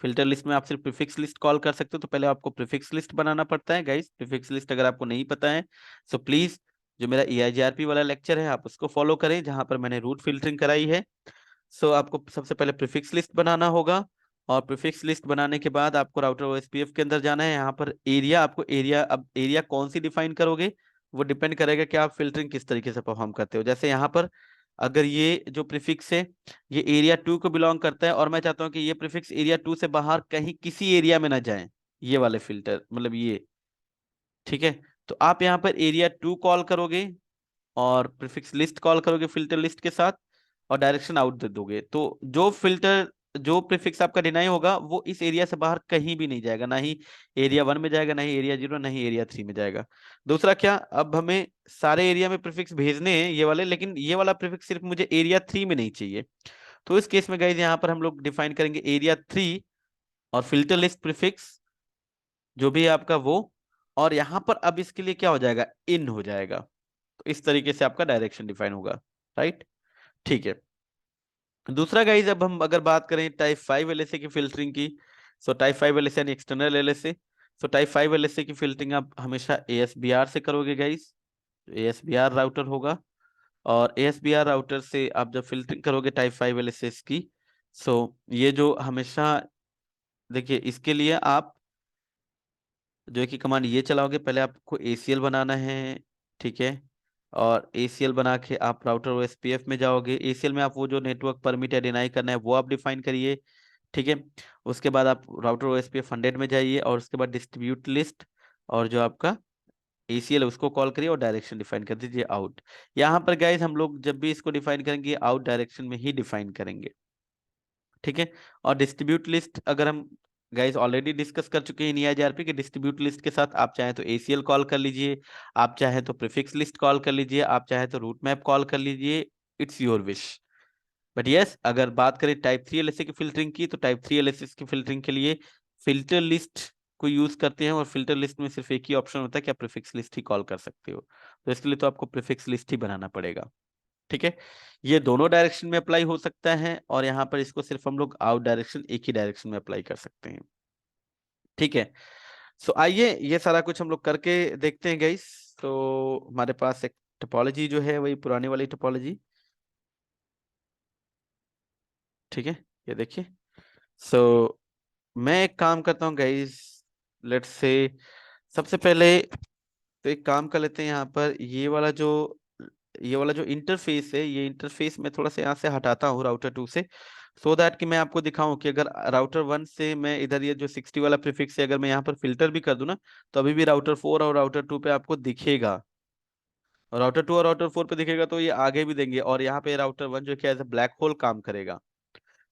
फिल्टर लिस्ट में आप सिर्फ प्रीफिक्स लिस्ट कॉल कर सकते हो, तो पहले आपको प्रीफिक्स लिस्ट बनाना पड़ता है गाइस। प्रीफिक्स लिस्ट अगर आपको नहीं पता है, सो प्लीज जो मेरा EIGRP वाला लेक्चर है आप उसको फॉलो करें, जहां पर मैंने रूट फिल्टरिंग कराई है। सो आपको सबसे पहले प्रीफिक्स लिस्ट बनाना होगा, और प्रीफिक्स लिस्ट बनाने के बाद आपको राउटर OSPF के अंदर जाना है। यहाँ पर एरिया, आपको एरिया, अब एरिया कौन सी डिफाइन करोगे वो डिपेंड करेगा कि आप फिल्टरिंग किस तरीके से परफॉर्म करते हो। जैसे यहाँ पर अगर ये जो प्रीफिक्स है ये एरिया 2 को बिलोंग करता है, और मैं चाहता हूँ कि ये प्रीफिक्स एरिया 2 से बाहर कहीं किसी एरिया में ना जाए, ये वाले फिल्टर मतलब ये। ठीक है, तो आप यहाँ पर एरिया 2 कॉल करोगे और प्रीफिक्स लिस्ट कॉल करोगे फिल्टर लिस्ट के साथ, और डायरेक्शन आउट दे दोगे, तो जो प्रीफिक्स आपका डिनाई होगा वो इस एरिया से बाहर कहीं भी नहीं जाएगा, ना ही एरिया 1 में जाएगा, ना ही एरिया 0, ना ही एरिया 3 में जाएगा। दूसरा क्या, अब हमें सारे एरिया में प्रीफिक्स भेजने हैं ये वाले, लेकिन ये वाला प्रीफिक्स सिर्फ मुझे एरिया 3 में नहीं चाहिए। तो इस केस में गाइज यहाँ पर हम लोग डिफाइन करेंगे एरिया 3 और फिल्टर लिस्ट प्रीफिक्स जो भी है आपका वो, और यहाँ पर अब इसके लिए क्या हो जाएगा, इन हो जाएगा। तो इस तरीके से आपका डायरेक्शन डिफाइन होगा, राइट। ठीक है। दूसरा गाइज, अब हम अगर बात करें टाइप 5 एलएसए की फिल्टरिंग की, सो टाइप 5 एलएसए यानी external LSA. So type 5 LSA की फिल्टरिंग आप हमेशा एएसबीआर से करोगे गाइज, एएसबीआर राउटर होगा। और एएसबीआर राउटर से आप जब फिल्टरिंग करोगे टाइप 5 एलएसएस की, सो ये जो हमेशा, देखिए इसके लिए आप जो है कि कमांड ये चलाओगे, पहले आपको एसीएल बनाना है, ठीक है। और एसीएल बना के आप राउटर ओएसपीएफ में जाओगे। एसीएल में आप वो जो नेटवर्क परमिट या डिनाई करना है वो आप डिफाइन करिए, ठीक है। उसके बाद आप राउटर ओएसपीएफ 100 में जाइए, और उसके बाद डिस्ट्रीब्यूट लिस्ट, और जो आपका एसीएल है उसको कॉल करिए और डायरेक्शन डिफाइन कर दीजिए आउट। यहाँ पर गाइज हम लोग जब भी इसको डिफाइन करेंगे आउट डायरेक्शन में ही डिफाइन करेंगे, ठीक है। और डिस्ट्रीब्यूट लिस्ट अगर हम गाइस ऑलरेडी डिस्कस कर चुके हैं नियाजीआरपी के, डिस्ट्रीब्यूट लिस्ट के साथ आप चाहे तो एसीएल कॉल कर लीजिए, आप चाहे तो प्रीफिक्स लिस्ट कॉल कर लीजिए, आप चाहे तो रूट मैप कॉल कर लीजिए, it's your wish. But yes, अगर बात करें टाइप 3 एलएसए की फिल्टरिंग की, तो टाइप 3 एलएसए की फिल्टरिंग के लिए फिल्टर लिस्ट को यूज करते हैं, और फिल्टर लिस्ट में सिर्फ एक ही ऑप्शन होता है कि आप प्रीफिक्स लिस्ट ही कॉल कर सकते हो। तो इसके लिए तो आपको प्रीफिक्स लिस्ट ही बनाना पड़ेगा, ठीक है। ये दोनों डायरेक्शन में अप्लाई हो सकता है, और यहाँ पर इसको सिर्फ हम लोग आउट डायरेक्शन, एक ही डायरेक्शन में अप्लाई कर सकते हैं, ठीक है। सो आइए ये सारा कुछ हम लोग करके देखते हैं गाइस। तो हमारे पास एक टोपोलॉजी जो है वही पुरानी वाली टोपोलॉजी, ठीक है। ये देखिए। सो मैं एक काम करता हूँ गाइस, लेट्स से सबसे पहले तो एक काम कर लेते हैं, यहाँ पर ये वाला जो इंटरफेस है, ये इंटरफेस मैं थोड़ा सा यहाँ से हटाता हूँ राउटर 2 से, सो दैट कि मैं आपको दिखाऊं कि अगर राउटर 1 से मैं इधर ये जो 60 वाला प्रीफिक्स है अगर मैं यहाँ पर फिल्टर भी कर दूं ना, तो अभी भी राउटर 4 और राउटर 2 पे आपको दिखेगा, और राउटर 2 और राउटर 4 पे दिखेगा, तो ये आगे भी देंगे, और यहाँ पे राउटर 1 जो क्या एज ब्लैक होल काम करेगा।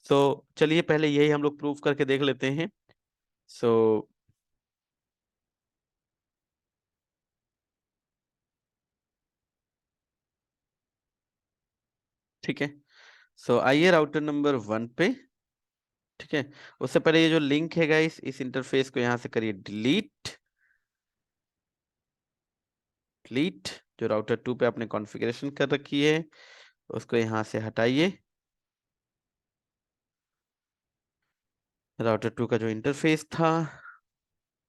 सो चलिए पहले यही हम लोग प्रूव करके देख लेते हैं। सो ठीक है। सो आइए राउटर नंबर 1 पे, ठीक है। उससे पहले ये जो लिंक है गाइस, इस इंटरफेस को यहाँ से करिए डिलीट। डिलीट जो राउटर 2 पे आपने कॉन्फ़िगरेशन कर रखी है उसको यहाँ से हटाइए। राउटर 2 का जो इंटरफेस था,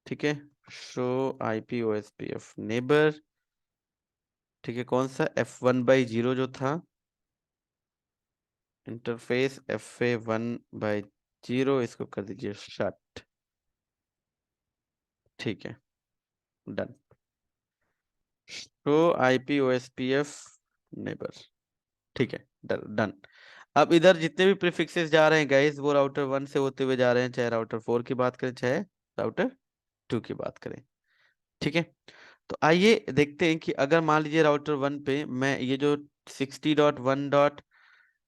ठीक है। शो आईपी ओएसपीएफ नेबर, ठीक है। कौन सा F1/0 जो था इंटरफेस, FA1/0, इसको कर दीजिए शट, ठीक है। Done. Show IP OSPF neighbour, ठीक है। Done done. अब इधर जितने भी प्रीफिक्सेस जा रहे हैं गाइस, वो राउटर 1 से होते हुए जा रहे हैं, चाहे राउटर 4 की बात करें चाहे राउटर 2 की बात करें, ठीक है। तो आइए देखते हैं कि अगर मान लीजिए राउटर 1 पे मैं ये जो 60.1 डॉट,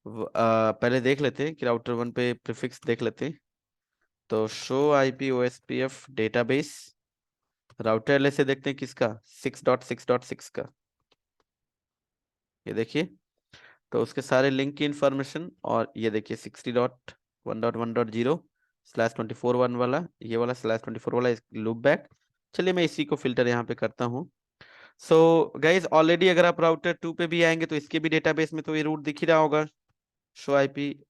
पहले देख लेते हैं कि राउटर 1 पे प्रीफिक्स देख लेते हैं। तो show IP OSPF database, router L से देखते हैं किसका, 6.6.6 का, ये देखिए। तो उसके सारे लिंक की इंफॉर्मेशन, और ये देखिए 60.1.1.0/24 वाला, ये वाला /24 वाला लूप बैक। चलिए मैं इसी को फिल्टर यहाँ पे करता हूँ। सो गाइज ऑलरेडी अगर आप राउटर 2 पे भी आएंगे तो इसके भी डेटाबेस में तो ये रूट दिख ही रहा होगा, show IP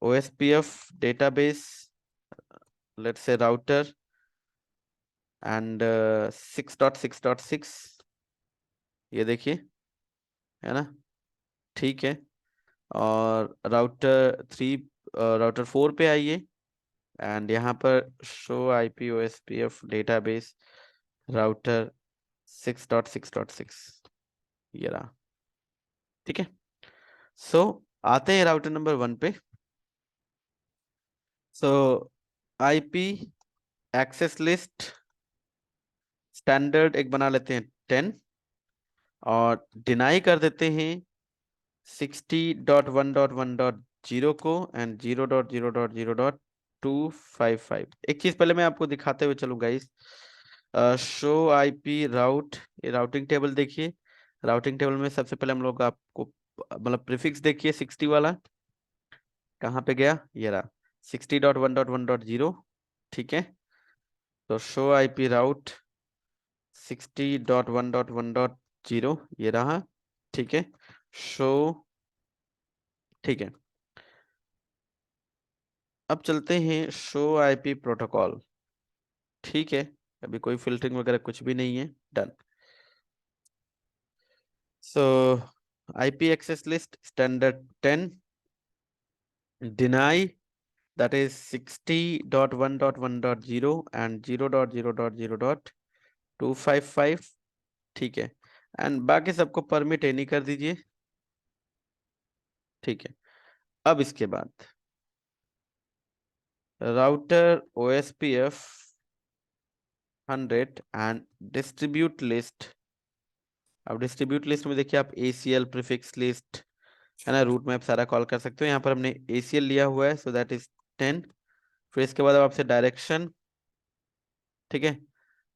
OSPF database, let's say router and 6.6.6, ये देखिए, है ना, ठीक है। और राउटर 4 पे आइए, एंड यहाँ पर show IP OSPF database router 6.6.6, ये रहा, ठीक है। सो आते हैं राउटर नंबर 1 पे। So IP access list standard एक बना लेते हैं 10, और डिनाई कर देते हैं 60.1.1.0 को, एंड 0.0.0.255। एक चीज पहले मैं आपको दिखाते हुए चलूंगा इस शो आईपी राउट, ये राउटिंग टेबल देखिए। राउटिंग टेबल में सबसे पहले हम लोग आपको मतलब प्रीफिक्स देखिए 60 वाला कहाँ पे गया, ये रहा 60.1.1.0, ठीक है। तो शो आईपी राउट 60.1.1.0 ये रहा, ठीक है। शो, ठीक है। अब चलते हैं शो आईपी प्रोटोकॉल, ठीक है। अभी कोई फिल्टरिंग वगैरह कुछ भी नहीं है, done. So IP access list standard 10 deny, that is 60.1.1.0 and 0.0.0.255, ठीक है। एंड बाकी सबको परमिट एनी कर दीजिए, ठीक है। अब इसके बाद router OSPF 100 and distribute list. अब डिस्ट्रीब्यूट लिस्ट में देखिए आप ACL प्रीफिक्स लिस्ट, है ना, रूट मैप सारा कॉल कर सकते हो। यहाँ पर हमने ACL लिया हुआ है, सो दैट इज 10। फिर इसके बाद अब आपसे डायरेक्शन, ठीक है,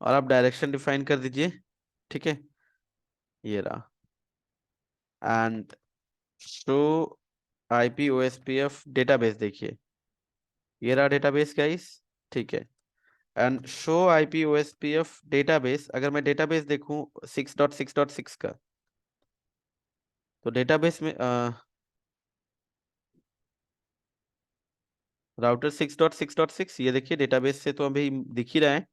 और आप डायरेक्शन डिफाइन कर दीजिए, ठीक है, ये रहा। And show IP OSPF database, देखिए ये रहा डेटाबेस गाइस, ठीक है। And show IP OSPF database, अगर मैं डेटाबेस देखूं 6.6.6 का, तो डेटाबेस में राउटर 6.6.6, ये देखिए डेटाबेस से तो अभी दिख ही रहा है।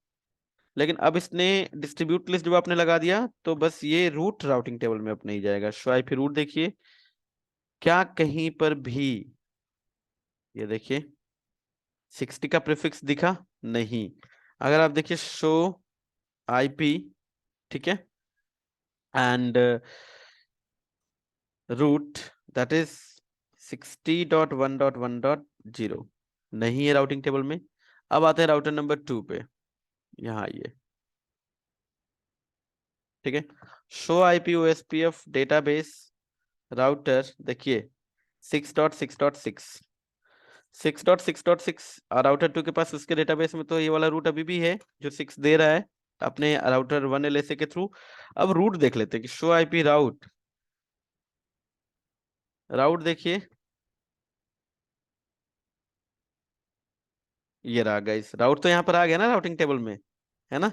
लेकिन अब इसने डिस्ट्रीब्यूट लिस्ट जब आपने लगा दिया तो बस ये रूट राउटिंग टेबल में अब नहीं जाएगा। शो आईपी रूट देखिए, क्या कहीं पर भी, ये देखिए 60 का प्रीफिक्स दिखा नहीं। अगर आप देखिए शो आईपी, ठीक है, एंड रूट, दैट इज 60.1.1.0, नहीं है राउटिंग टेबल में। अब आते हैं राउटर नंबर 2 पे, यहाँ आइए, ठीक है। Show IP OSPF database router, देखिए 6.6.6, 6.6.6, और राउटर 2 के पास उसके डेटाबेस में तो ये वाला रूट अभी भी है जो 6 दे रहा है अपने राउटर 1 LSA के थ्रू। अब रूट देख लेते हैं कि शो आईपी राउट, राउट देखिए ये रहा गाइस, राउट तो यहाँ पर आ गया ना राउटिंग टेबल में, है ना,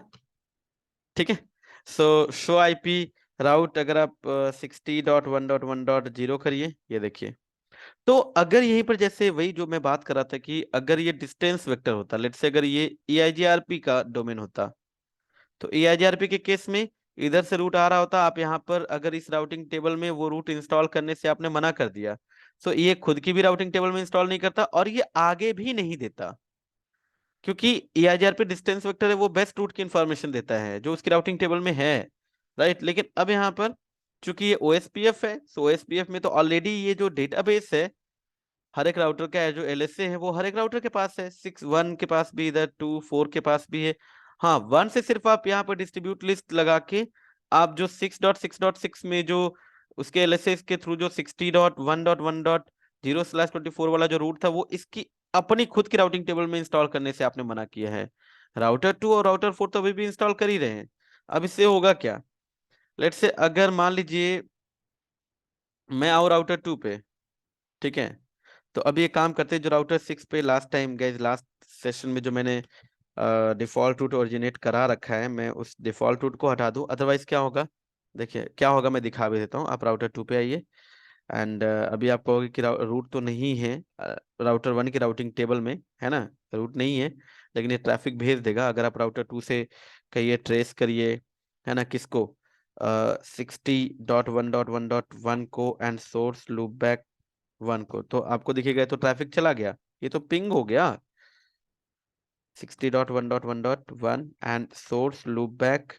ठीक है। सो शो आईपी राउट अगर आप 60.1.1.0 करिए, ये देखिए। तो अगर यहीं पर जैसे वही जो मैं बात कर रहा था कि अगर ये डिस्टेंस वेक्टर होता, लेट से अगर ये EIGRP का डोमेन होता, तो EIGRP के केस में इधर से रूट आ रहा होता, आप यहाँ पर अगर इस राउटिंग टेबल में वो रूट इंस्टॉल करने से आपने मना कर दिया, तो ये खुद की भी राउटिंग टेबल में इंस्टॉल नहीं करता और ये आगे भी नहीं देता, क्योंकि EIGRP डिस्टेंस वेक्टर है, वो बेस्ट रूट की इंफॉर्मेशन देता है जो उसकी राउटिंग टेबल में है, राइट। लेकिन अब यहाँ पर चूंकि ये OSPF है, सो OSPF में तो ऑलरेडी ये जो डेटाबेस है हर एक राउटर का है, जो LSA है वो हर एक राउटर के पास है, 6.1 के पास भी, इधर 2.4 के पास भी है। हाँ, 1 से सिर्फ आप यहाँ पर डिस्ट्रीब्यूट लिस्ट लगा के आप जो 6.6.6 में जो उसके LSA के थ्रू जो 60.1.1.0/24 वाला जो रूट था वो इसकी अपनी खुद की राउटिंग टेबल में इंस्टॉल करने से आपने मना किया है। राउटर 2 और राउटर 4 तो अभी भी इंस्टॉल कर ही रहे हैं। अब इससे होगा क्या, लेट से अगर मान लीजिए मैं आऊँ राउटर 2 पे, ठीक है, तो अभी एक काम करते हैं, जो राउटर 6 पे लास्ट टाइम गए, लास्ट सेशन में जो मैंने डिफॉल्ट रूट ओरिजिनेट करा रखा है, मैं उस डिफॉल्ट रूट को हटा दूं। अदरवाइज क्या होगा, देखिए क्या होगा, मैं दिखा भी देता हूँ। आप राउटर 2 पे आइए एंड अभी आप कहोगे कि रूट तो नहीं है राउटर 1 की राउटिंग टेबल में, है ना, रूट नहीं है, लेकिन ये ट्रैफिक भेज देगा। अगर आप राउटर 2 से कहिए ट्रेस करिए, है ना, किसको, 60.1.1.1 को एंड सोर्स लूप बैक 1 को, तो आपको दिखेगा तो ट्रैफिक चला गया, ये तो पिंग हो गया 60.1.1.1 एंड सोर्स लूप बैक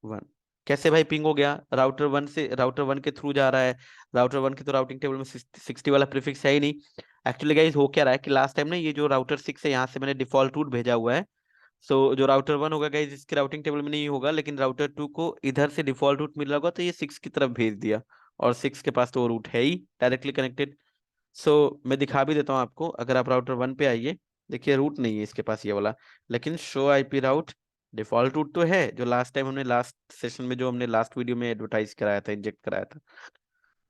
1। कैसे भाई पिंग हो गया, राउटर 1 से राउटर 1 के थ्रू जा रहा है, राउटर 1 की तो राउटिंग टेबल में 60 वाला प्रीफिक्स है ही नहीं। एक्चुअली गाइस हो क्या रहा है कि लास्ट टाइम ना ये जो राउटर 6 है यहाँ से मैंने डिफॉल्ट रूट भेजा हुआ है, सो जो राउटर 1 होगा गाइस इसकी राउटिंग टेबल में नहीं होगा, लेकिन राउटर 2 को इधर से डिफॉल्ट रूट मिल रहा होगा, तो ये 6 की तरफ भेज दिया, और 6 के पास तो वो रूट है ही डायरेक्टली कनेक्टेड। मैं दिखा भी देता हूँ आपको, अगर आप राउटर 1 पे आइए, देखिए रूट नहीं है इसके पास ये वाला, लेकिन show IP route default route तो है, जो लास्ट टाइम हमने लास्ट सेशन में जो हमने लास्ट वीडियो में एडवर्टाइज कराया था, इंजेक्ट कराया था।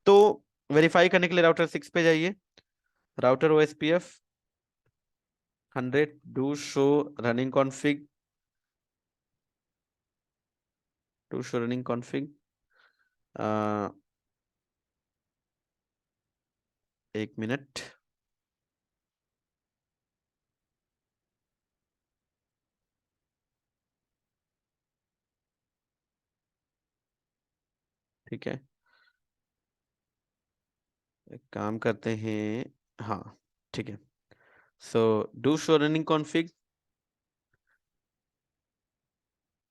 तो वेरीफाई करने के लिए राउटर 6 पे जाइए, router OSPF 100 do show running config to show running config, एक मिनट। ठीक है, एक काम करते हैं, हाँ ठीक है। So do show running config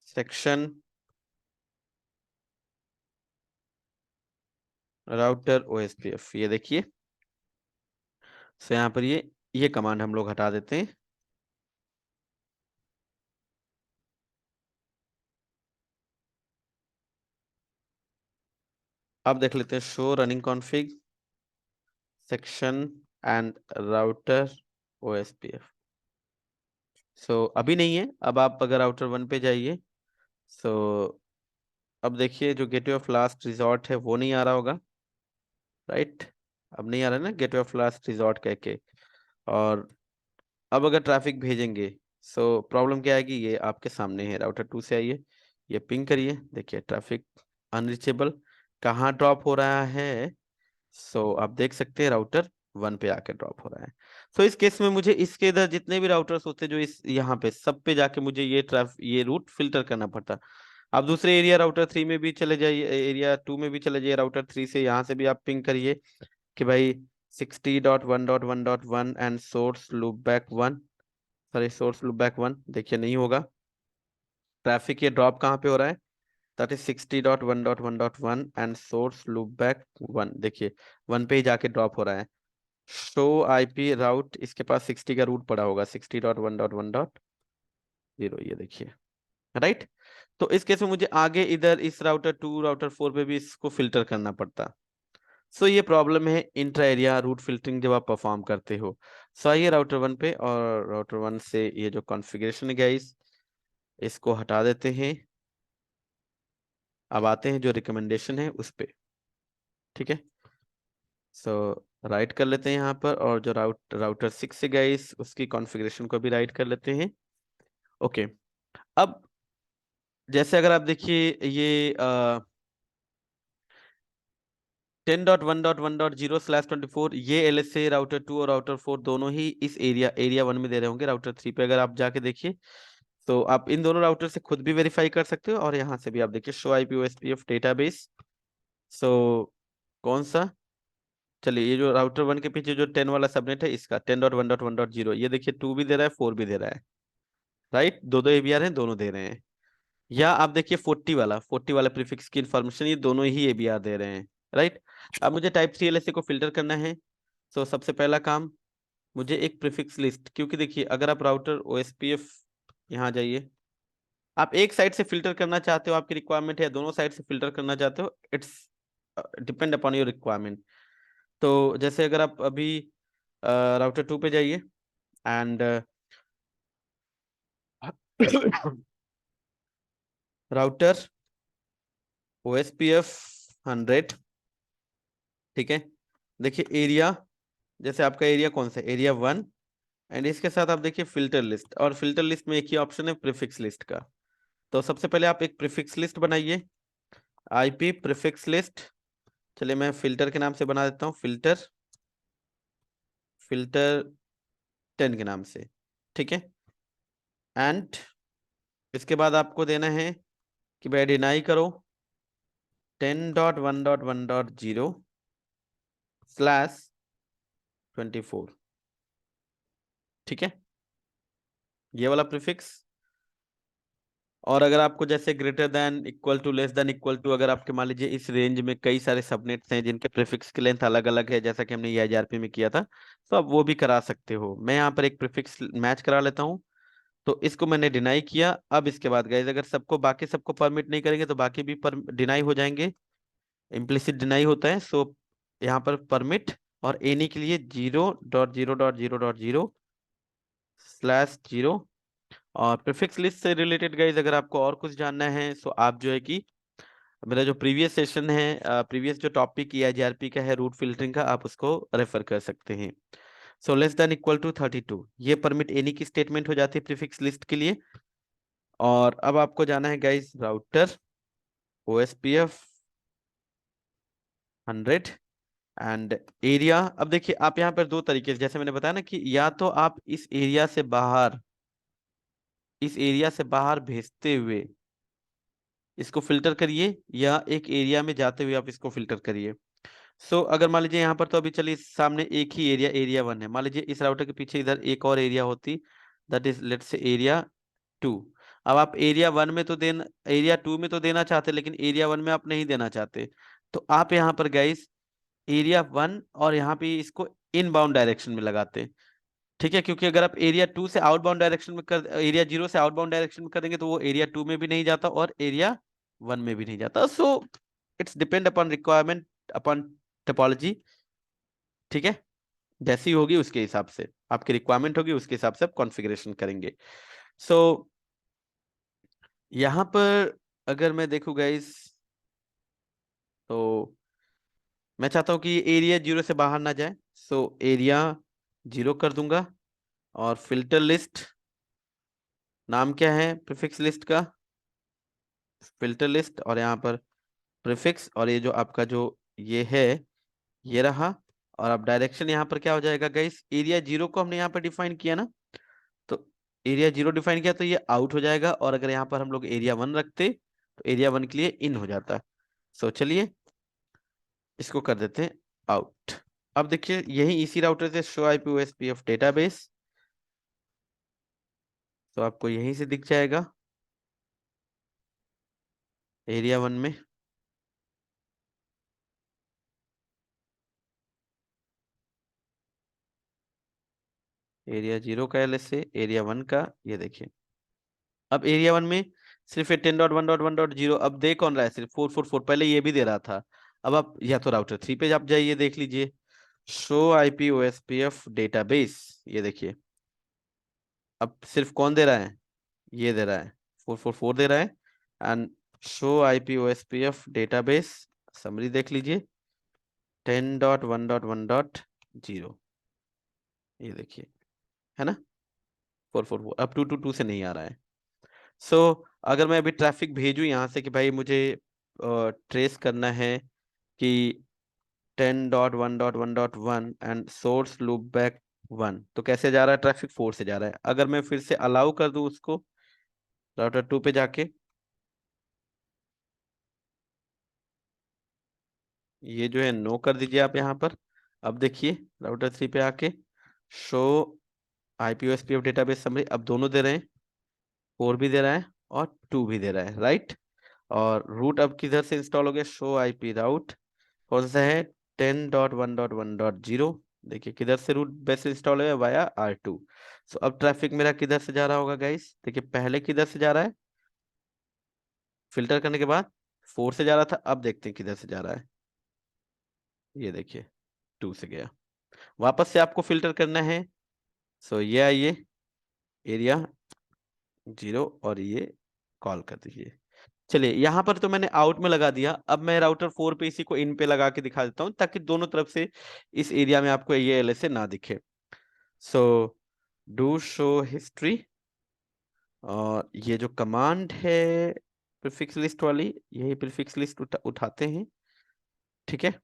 section router OSPF, ये देखिए। सो यहाँ पर ये कमांड हम लोग हटा देते हैं। अब देख लेते हैं show running config section and router OSPF. So अभी नहीं है। अब आप अगर राउटर 1 पे जाइए, सो अब देखिए जो गेटवे ऑफ लास्ट रिजॉर्ट है वो नहीं आ रहा होगा, राइट। अब नहीं आ रहा है ना गेटवे ऑफ लास्ट रिजॉर्ट कह के। और अब अगर ट्रैफिक भेजेंगे, सो प्रॉब्लम क्या आएगी, ये आपके सामने है। राउटर 2 से आइए, ये पिंग करिए, देखिए ट्रैफिक अनरीचेबल कहाँ ड्रॉप हो रहा है। सो आप देख सकते हैं राउटर 1 पे आके ड्रॉप हो रहा है। सो इस केस में मुझे इसके इधर जितने भी राउटर्स होते हैं जो इस यहाँ पे सब पे जाके मुझे ये रूट फिल्टर करना पड़ता। आप दूसरे एरिया राउटर 3 में भी चले जाइए, एरिया 2 में भी चले जाइए, राउटर 3 से यहाँ से भी आप पिंग करिए कि भाई 60.1.1.1 and source loop back 1, sorry source loop back 1। देखिए नहीं होगा। ट्रैफिक ये ड्रॉप कहाँ पे हो रहा है, that is 60.1.1.1 and source loop back 1। देखिए 1 पे ही जाके ड्रॉप हो रहा है। शो आईपी राउट, इसके पास 60 का रूट पड़ा होगा, 60.1.1.0, ये देखिए, राइट। तो इस केस में मुझे आगे इधर इस राउटर 2 राउटर 4 पे भी इसको फिल्टर करना पड़ता। सो ये प्रॉब्लम है इंट्रा एरिया रूट फिल्टरिंग जब आप परफॉर्म करते हो। सो आइए राउटर 1 पे, और राउटर 1 से ये जो कॉन्फ़िगरेशन है गाइस, इसको हटा देते हैं। अब आते हैं जो रिकमेंडेशन है उस पे, ठीक है। सो राइट कर लेते हैं यहाँ पर, और जो राउटर 6 से गाइस उसकी कॉन्फ़िगरेशन को भी राइट कर लेते हैं। ओके। अब जैसे अगर आप देखिए ये 10.1.1.0/24, ये LSA राउटर 2 और राउटर 4 दोनों ही इस एरिया 1 में दे रहे होंगे। राउटर 3 पे अगर आप जाके देखिए, तो आप इन दोनों राउटर से खुद भी वेरीफाई कर सकते हो, और यहाँ से भी आप देखिए शो आईपी ओएसपीएफ डेटाबेस। सो कौन सा, चलिए ये जो राउटर 1 के पीछे जो 10 वाला सबनेट है इसका 10.1.1.0, ये देखिए 2 भी दे रहा है 4 भी दे रहा है, राइट। दो दो एबीआर हैं, दोनों दे रहे हैं। या आप देखिए 40 वाला प्रीफिक्स की इंफॉर्मेशन, ये दोनों ही एबीआर दे रहे हैं, राइट। अब मुझे टाइप 3 एलएसए को फिल्टर करना है। तो सबसे पहला काम, मुझे एक प्रीफिक्स लिस्ट, क्योंकि देखिए अगर आप राउटर ओएसपीएफ यहाँ जाइए, आप एक साइड से फिल्टर करना चाहते हो, आपकी रिक्वायरमेंट है, दोनों साइड से फिल्टर करना चाहते हो, it's depend upon your requirement. तो जैसे अगर आप अभी राउटर 2 पे जाइए एंड राउटर ओएसपीएफ 100, ठीक है। देखिए एरिया, जैसे आपका एरिया कौन सा, एरिया 1, एंड इसके साथ आप देखिए फिल्टर लिस्ट, और फिल्टर लिस्ट में एक ही ऑप्शन है प्रीफिक्स लिस्ट का। तो सबसे पहले आप एक प्रीफिक्स लिस्ट बनाइए, आईपी प्रीफिक्स लिस्ट। चलिए मैं फिल्टर के नाम से बना देता हूँ, फिल्टर फिल्टर 10 के नाम से, ठीक है। एंड इसके बाद आपको देना है कि भाई डिनाई करो 10.1.1.0/24, ठीक है, ये वाला प्रीफिक्स। और अगर आपको जैसे greater than equal to less than equal to, अगर आपके मान लीजिए इस रेंज में कई सारे सबनेट्स हैं जिनके प्रीफिक्स की लेंथ अलग अलग है, जैसा कि हमने EIGRP में किया था, तो आप वो भी करा सकते हो। मैं यहाँ पर एक प्रीफिक्स मैच करा लेता हूँ। तो इसको मैंने डिनाई किया। अब इसके बाद गाइज अगर सबको बाकी सबको परमिट नहीं करेंगे तो बाकी भी डिनाई हो जाएंगे, इम्प्लिसिट डिनाई होता है। सो यहाँ पर परमिट, और एनी के लिए 0.0.0.0/0। और प्रीफिक्स लिस्ट से रिलेटेड गाइज अगर आपको और कुछ जानना है, सो आप जो है कि मेरा जो प्रीवियस सेशन है, प्रीवियस जो टॉपिक EIGRP का है रूट फिल्टरिंग का, आप उसको रेफर कर सकते हैं। So less than equal to 32, ये परमिट एनी की स्टेटमेंट हो जाती है प्रीफिक्स लिस्ट के लिए। और अब आपको जाना है guys router OSPF 100 and area. अब देखिए आप यहाँ पर दो तरीके से, जैसे मैंने बताया ना कि या तो आप इस एरिया से बाहर भेजते हुए इसको फिल्टर करिए, या एक एरिया में जाते हुए आप इसको फिल्टर करिए। अगर मान लीजिए यहाँ पर, तो अभी चलिए सामने एक ही एरिया 1 है, मान लीजिए इस राउटर के पीछे इधर एक और एरिया होती, that is let's say area 2। अब आप एरिया 2 में तो देना चाहते, लेकिन एरिया 1 में आप नहीं देना चाहते, तो आप यहाँ पर गाइस एरिया 1 और यहाँ पे इसको इनबाउंड डायरेक्शन में लगाते। ठीक है, क्योंकि अगर आप एरिया 0 से आउटबाउंड डायरेक्शन में कर देंगे तो वो एरिया 2 में भी नहीं जाता और एरिया 1 में भी नहीं जाता। It's depend upon requirement, upon topology. ठीक है, जैसी होगी उसके हिसाब से, आपकी रिक्वायरमेंट होगी उसके हिसाब से आप कॉन्फ़िगरेशन करेंगे। सो यहाँ पर अगर मैं देखूँ गाइस, तो मैं चाहता हूँ कि एरिया 0 से बाहर ना जाए, एरिया 0 कर दूंगा। और फिल्टर लिस्ट, नाम क्या है प्रीफिक्स लिस्ट का? Filter list. और यहाँ पर प्रीफिक्स, और ये जो आपका जो ये है ये रहा। और अब डायरेक्शन यहाँ पर क्या हो जाएगा गाइस, एरिया 0 को हमने यहाँ पर डिफाइन किया ना, तो एरिया 0 डिफाइन किया तो ये आउट हो जाएगा, और अगर यहाँ पर हम लोग एरिया 1 रखते तो एरिया 1 के लिए इन हो जाता। चलिए इसको कर देते हैं आउट। अब देखिए यही इसी राउटर से शो आईपी ओएसपीएफ डेटाबेस, तो आपको यहीं से दिख जाएगा एरिया 1 में। एरिया 0 का एलएसए, एरिया 1 का ये देखिए। अब एरिया 1 में सिर्फ 10.1.1.0 अब दे कौन रहा है, सिर्फ 444। पहले ये भी दे रहा था। अब आप या तो राउटर 3 पे आप जाइए, देख लीजिए शो आईपी ओएसपीएफ डेटाबेस, ये देखिए अब सिर्फ कौन दे रहा है, ये दे रहा है 444 दे रहा है। And show IP OSPF database summary देख लीजिए 10.1.1.0, ये देखिए, है ना 444। अब 222 से नहीं आ रहा है। सो अगर मैं अभी ट्रैफिक भेजूं यहाँ से कि भाई मुझे ट्रेस करना है कि 10.1.1.1 एंड सोर्स लूप बैक 1, तो कैसे जा रहा है ट्रैफिक, 4 से जा रहा है। अगर मैं फिर से अलाउ कर दूं उसको राउटर 2 पे जाके, ये जो है नो कर दीजिए आप यहाँ पर। अब देखिए राउटर 3 पे आके शो आईपीओएसपीएफ डेटाबेस समरी, अब दोनों दे रहे हैं, 4 भी दे रहा है और 2 भी दे रहा है, राइट। और रूट अब किधर से इंस्टॉल हो गया, शो आईपी राउट कौन सा है, 10.1.1.0। देखिए किधर से रूट बेस इंस्टॉल है, वाया R2। अब ट्रैफिक मेरा किधर से जा रहा होगा गाइस, देखिए पहले किधर से जा रहा है, फिल्टर करने के बाद 4 से जा रहा था, अब देखते हैं किधर से जा रहा है। ये देखिए 2 से गया। वापस से आपको फिल्टर करना है, ये आइए एरिया 0 और ये कॉल कर दीजिए। चलिए यहाँ पर तो मैंने आउट में लगा दिया, अब मैं राउटर 4 पे इसी को इन पे लगा के दिखा देता हूँ ताकि दोनों तरफ से इस एरिया में आपको ये एलएसए ना दिखे। सो डू शो हिस्ट्री, और ये जो कमांड है प्रीफिक्स लिस्ट वाली, यही प्रीफिक्स लिस्ट उठाते हैं। ठीक है,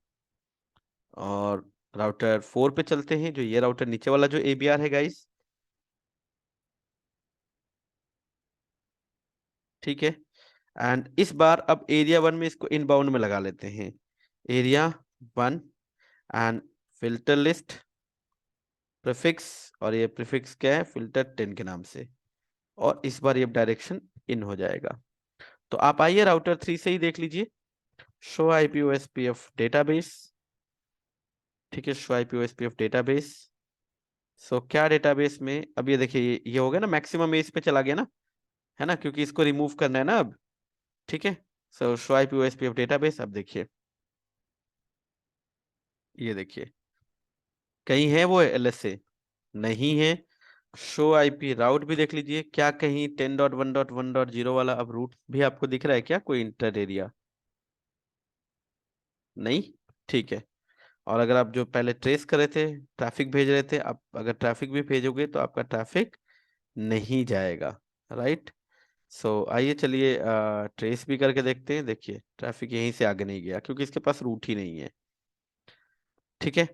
और राउटर 4 पे चलते हैं, जो ये राउटर नीचे वाला जो एबीआर है गाइस। ठीक है, एंड इस बार अब एरिया 1 में इसको इनबाउंड में लगा लेते हैं, area 1 and filter list prefix, और ये प्रीफिक्स क्या है, फिल्टर 10 के नाम से, और इस बार ये डायरेक्शन इन हो जाएगा। तो आप आइए राउटर 3 से ही देख लीजिए शो आईपीओएसपीएफ डेटाबेस। ठीक है, शो आईपीओएसपीएफ डेटाबेस। क्या डेटाबेस में, अब ये देखिए ये हो गया ना, मैक्सिमम एज पे चला गया ना, है ना, क्योंकि इसको रिमूव करना है ना अब। ठीक है, शो आईपीओएसपीएफ डेटाबेस, अब देखिए ये देखिए कहीं है वो एलएसए, नहीं है। शो आईपी राउट भी देख लीजिए, क्या कहीं 10.1.1.0 वाला अब रूट भी आपको दिख रहा है क्या, कोई इंटर एरिया नहीं? ठीक है, और अगर आप जो पहले ट्रेस कर रहे थे, ट्रैफिक भेज रहे थे, आप अगर ट्रैफिक भी भेजोगे तो आपका ट्रैफिक नहीं जाएगा, राइट। सो आइए चलिए ट्रेस भी करके देखते हैं। देखिए ट्रैफिक यहीं से आगे नहीं गया क्योंकि इसके पास रूट ही नहीं है। ठीक है,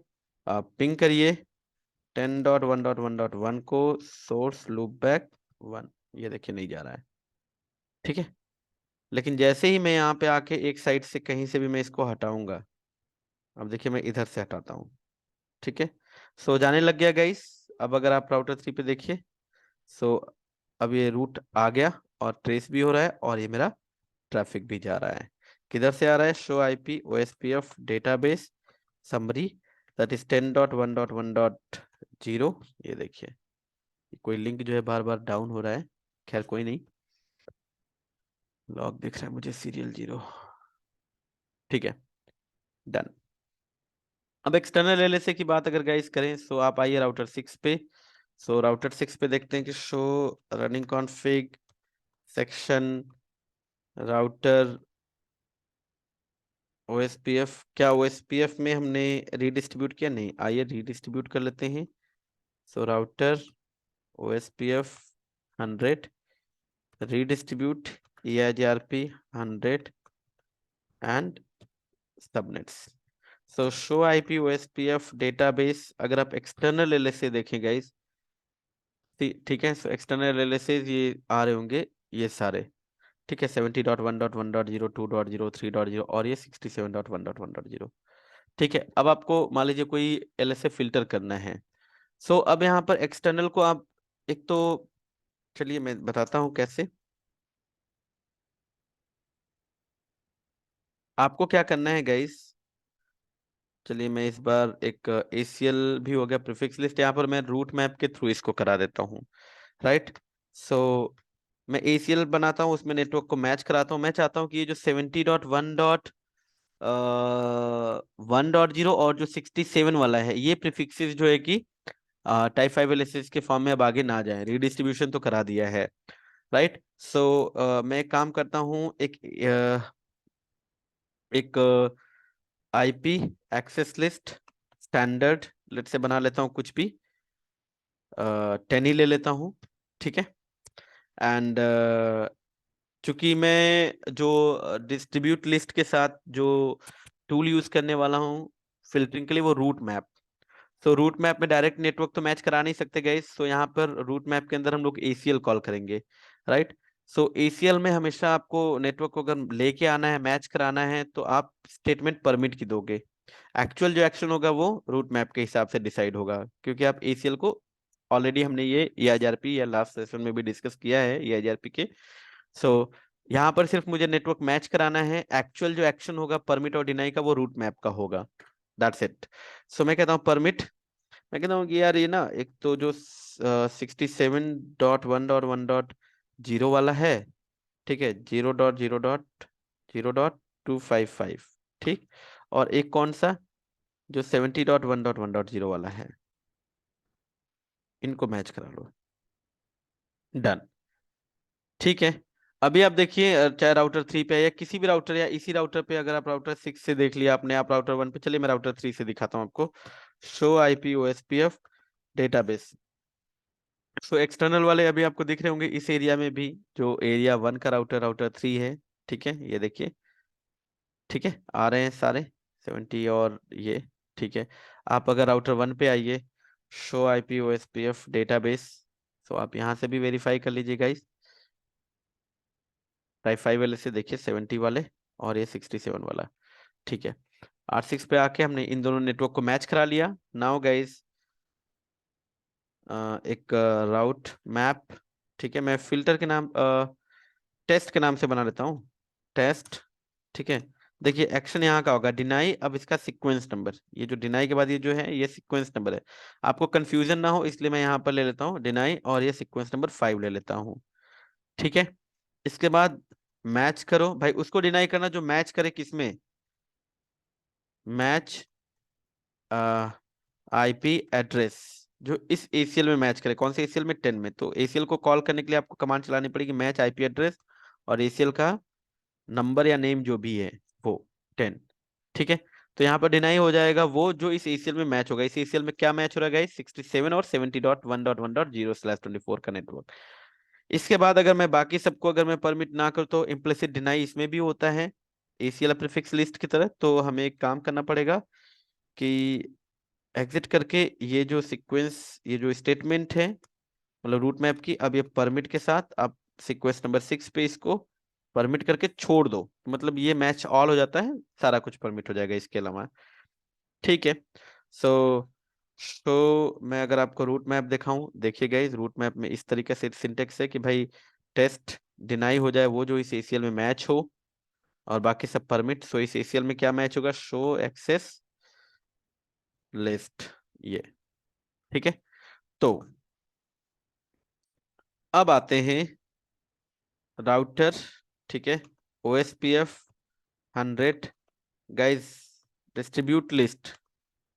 आप पिंग करिए 10.1.1.1 को सोर्स लूप बैक 1। ये देखिए नहीं जा रहा है। ठीक है, लेकिन जैसे ही मैं यहाँ पे आके एक साइड से कहीं से भी मैं इसको हटाऊंगा, अब देखिए मैं इधर से हटाता हूँ। ठीक है, सो जाने लग गया गाइस। अब अगर आप राउटर 3 पे देखिए, सो अब ये रूट आ गया और ट्रेस भी हो रहा है और ये मेरा ट्रैफिक भी जा रहा है। किधर से आ रहा है? Show IP OSPF database summary that is 10.1.1.0। ये देखिए कोई लिंक जो है बार बार डाउन हो रहा है। खैर कोई नहीं, लॉग दिख रहा है मुझे सीरियल 0। ठीक है, डन। अब एक्सटर्नल एलएसए की बात अगर गाइस करें, सो आप आइए राउटर 6 पे। सो राउटर 6 पे देखते हैं कि show running config section router OSPF. क्या ओएसपीएफ में हमने रीडिस्ट्रीब्यूट किया? नहीं, आइए रीडिस्ट्रीब्यूट कर लेते हैं। So router OSPF 100 redistribute EIGRP 100 and subnets. So show IP OSPF database अगर आप एक्सटर्नल एलएसए देखें गाइस, ठीक है, सो एक्सटर्नल एलएसए ये आ रहे होंगे ये सारे। ठीक है, 70.1.1.0 2.0 3.0 और ये 67.1.1.0। ठीक है, अब आपको मान लीजिए कोई एलएसए फिल्टर करना है। सो अब यहाँ पर एक्सटर्नल को आप एक तो चलिए मैं बताता हूँ कैसे। आपको क्या करना है गाइस, चलिए मैं इस बार एक ACL भी हो गया प्रीफिक्स लिस्ट, यहाँ पर मैं रूट मैप के थ्रू इसको करा देता हूँ। राइट, सो मैं ACL बनाता हूँ, उसमें नेटवर्क को मैच कराता हूँ। मैं चाहता हूँ कि ये जो 70.1.1.0 और जो 67 वाला है, ये प्रीफिक्सेस जो है कि टाइप 5 एलएसएस के फॉर्म में अब आगे ना जाए। रीडिस्ट्रीब्यूशन तो करा दिया है। राइट, सो मैं एक काम करता हूँ, एक IP access list standard let say बना लेता हूँ कुछ भी 10 ही ले लेता हूँ। ठीक है, एंड चूंकि मैं जो डिस्ट्रीब्यूट लिस्ट के साथ जो टूल यूज करने वाला हूँ फिल्टरिंग के लिए, वो रूट मैप। तो रूट मैप में डायरेक्ट नेटवर्क तो मैच करा नहीं सकते गाइस, सो यहाँ पर रूट मैप के अंदर हम लोग ACL कॉल करेंगे। राइट, सो ACL में हमेशा आपको नेटवर्क को अगर लेके आना है, मैच कराना है, तो आप स्टेटमेंट परमिट की दोगे। एक्चुअल जो एक्शन होगा वो रूट मैप के हिसाब से डिसाइड होगा, क्योंकि आप ACL को ऑलरेडी हमने ये EIGRP या लास्ट सेशन में भी डिस्कस किया है EIGRP के। सो यहाँ पर सिर्फ मुझे नेटवर्क मैच कराना है। एक्चुअल जो एक्शन होगा परमिट और डिनाई का, वो रूट मैप का होगा। That's it. सो मैं कहता हूँ परमिट। मैं कहता हूँ कि यार ये ना एक तो जो 67.1.1.0 वाला है, ठीक है, 0.0.0.255, ठीक, और एक कौन सा जो 70.1.1.0 वाला है, इनको मैच करा लो। डन। ठीक है, अभी आप देखिए चाहे राउटर 3 पे या किसी भी राउटर या इसी राउटर पे, अगर आप राउटर 6 से देख लिया आपने, आप राउटर 1 पे चलिए, मैं राउटर 3 से दिखाता हूँ आपको। Show IP OSPF database. So external वाले अभी आपको दिख रहे होंगे इस एरिया में भी, जो एरिया 1 का राउटर राउटर 3 है। ठीक है, ये देखिए। ठीक है, आ रहे हैं सारे 70 और ये। ठीक है, आप अगर राउटर 1 पे आइए, शो आईपी ओएसपीएफ डेटाबेस, तो आप यहाँ से भी वेरीफाई कर लीजिए गाइस। टाइप 5 वाले से देखिए 70 वाले और ये 67 वाला। ठीक है, R6 पे आके हमने इन दोनों नेटवर्क को मैच करा लिया। नाउ गाइस एक राउट मैप, ठीक है, मैं फिल्टर के नाम टेस्ट के नाम से बना लेता हूँ, टेस्ट। ठीक है, देखिए एक्शन यहाँ का होगा डिनाई। अब इसका सीक्वेंस नंबर, ये जो डिनाई के बाद ये जो है ये सीक्वेंस नंबर है। आपको कंफ्यूजन ना हो इसलिए मैं यहाँ पर ले लेता हूँ डिनाई और ये सीक्वेंस नंबर 5 ले लेता हूँ। ठीक है, इसके बाद मैच करो भाई, उसको डिनाई करना जो मैच करे किसमें, मैच आईपी एड्रेस जो इस ACL में मैच करे। कौन से ACL में? 10 में। तो ACL को कॉल करने के लिए आपको कमांड चलानी पड़ेगी, मैच आईपी एड्रेस और ACL का नंबर या नेम जो भी है वो 10। ठीक है, तो यहाँ पर डिनाई हो जाएगा वो जो इस ACL में मैच होगा। इस ACL में क्या मैच हो रहा है 67 और 70.1.1.0/24 का नेटवर्क। इसके बाद अगर मैं बाकी सबको अगर मैं परमिट ना करूँ तो इम्प्लिसिट डिनाई इसमें भी होता है ACL प्रीफिक्स लिस्ट की तरह। तो हमें एक काम करना पड़ेगा कि एग्जिट करके ये जो सीक्वेंस, ये जो स्टेटमेंट है मतलब रूट मैप की, अब ये परमिट के साथ आप सीक्वेंस नंबर 6 पे इसको परमिट करके छोड़ दो, मतलब ये मैच ऑल हो जाता है, सारा कुछ परमिट हो जाएगा इसके अलावा। ठीक है। सो मैं अगर आपको रूट मैप दिखाऊं, देखिए गाइस रूट मैप में इस तरीके से सिंटेक्स है कि भाई टेस्ट डिनाई हो जाए वो जो इस ACL में मैच हो, और बाकी सब परमिट। सो इस ACL में क्या मैच होगा, शो एक्सेस लिस्ट, ये। ठीक है। तो अब आते हैं राउटर। ठीक है। OSPF 100 guys distribute list.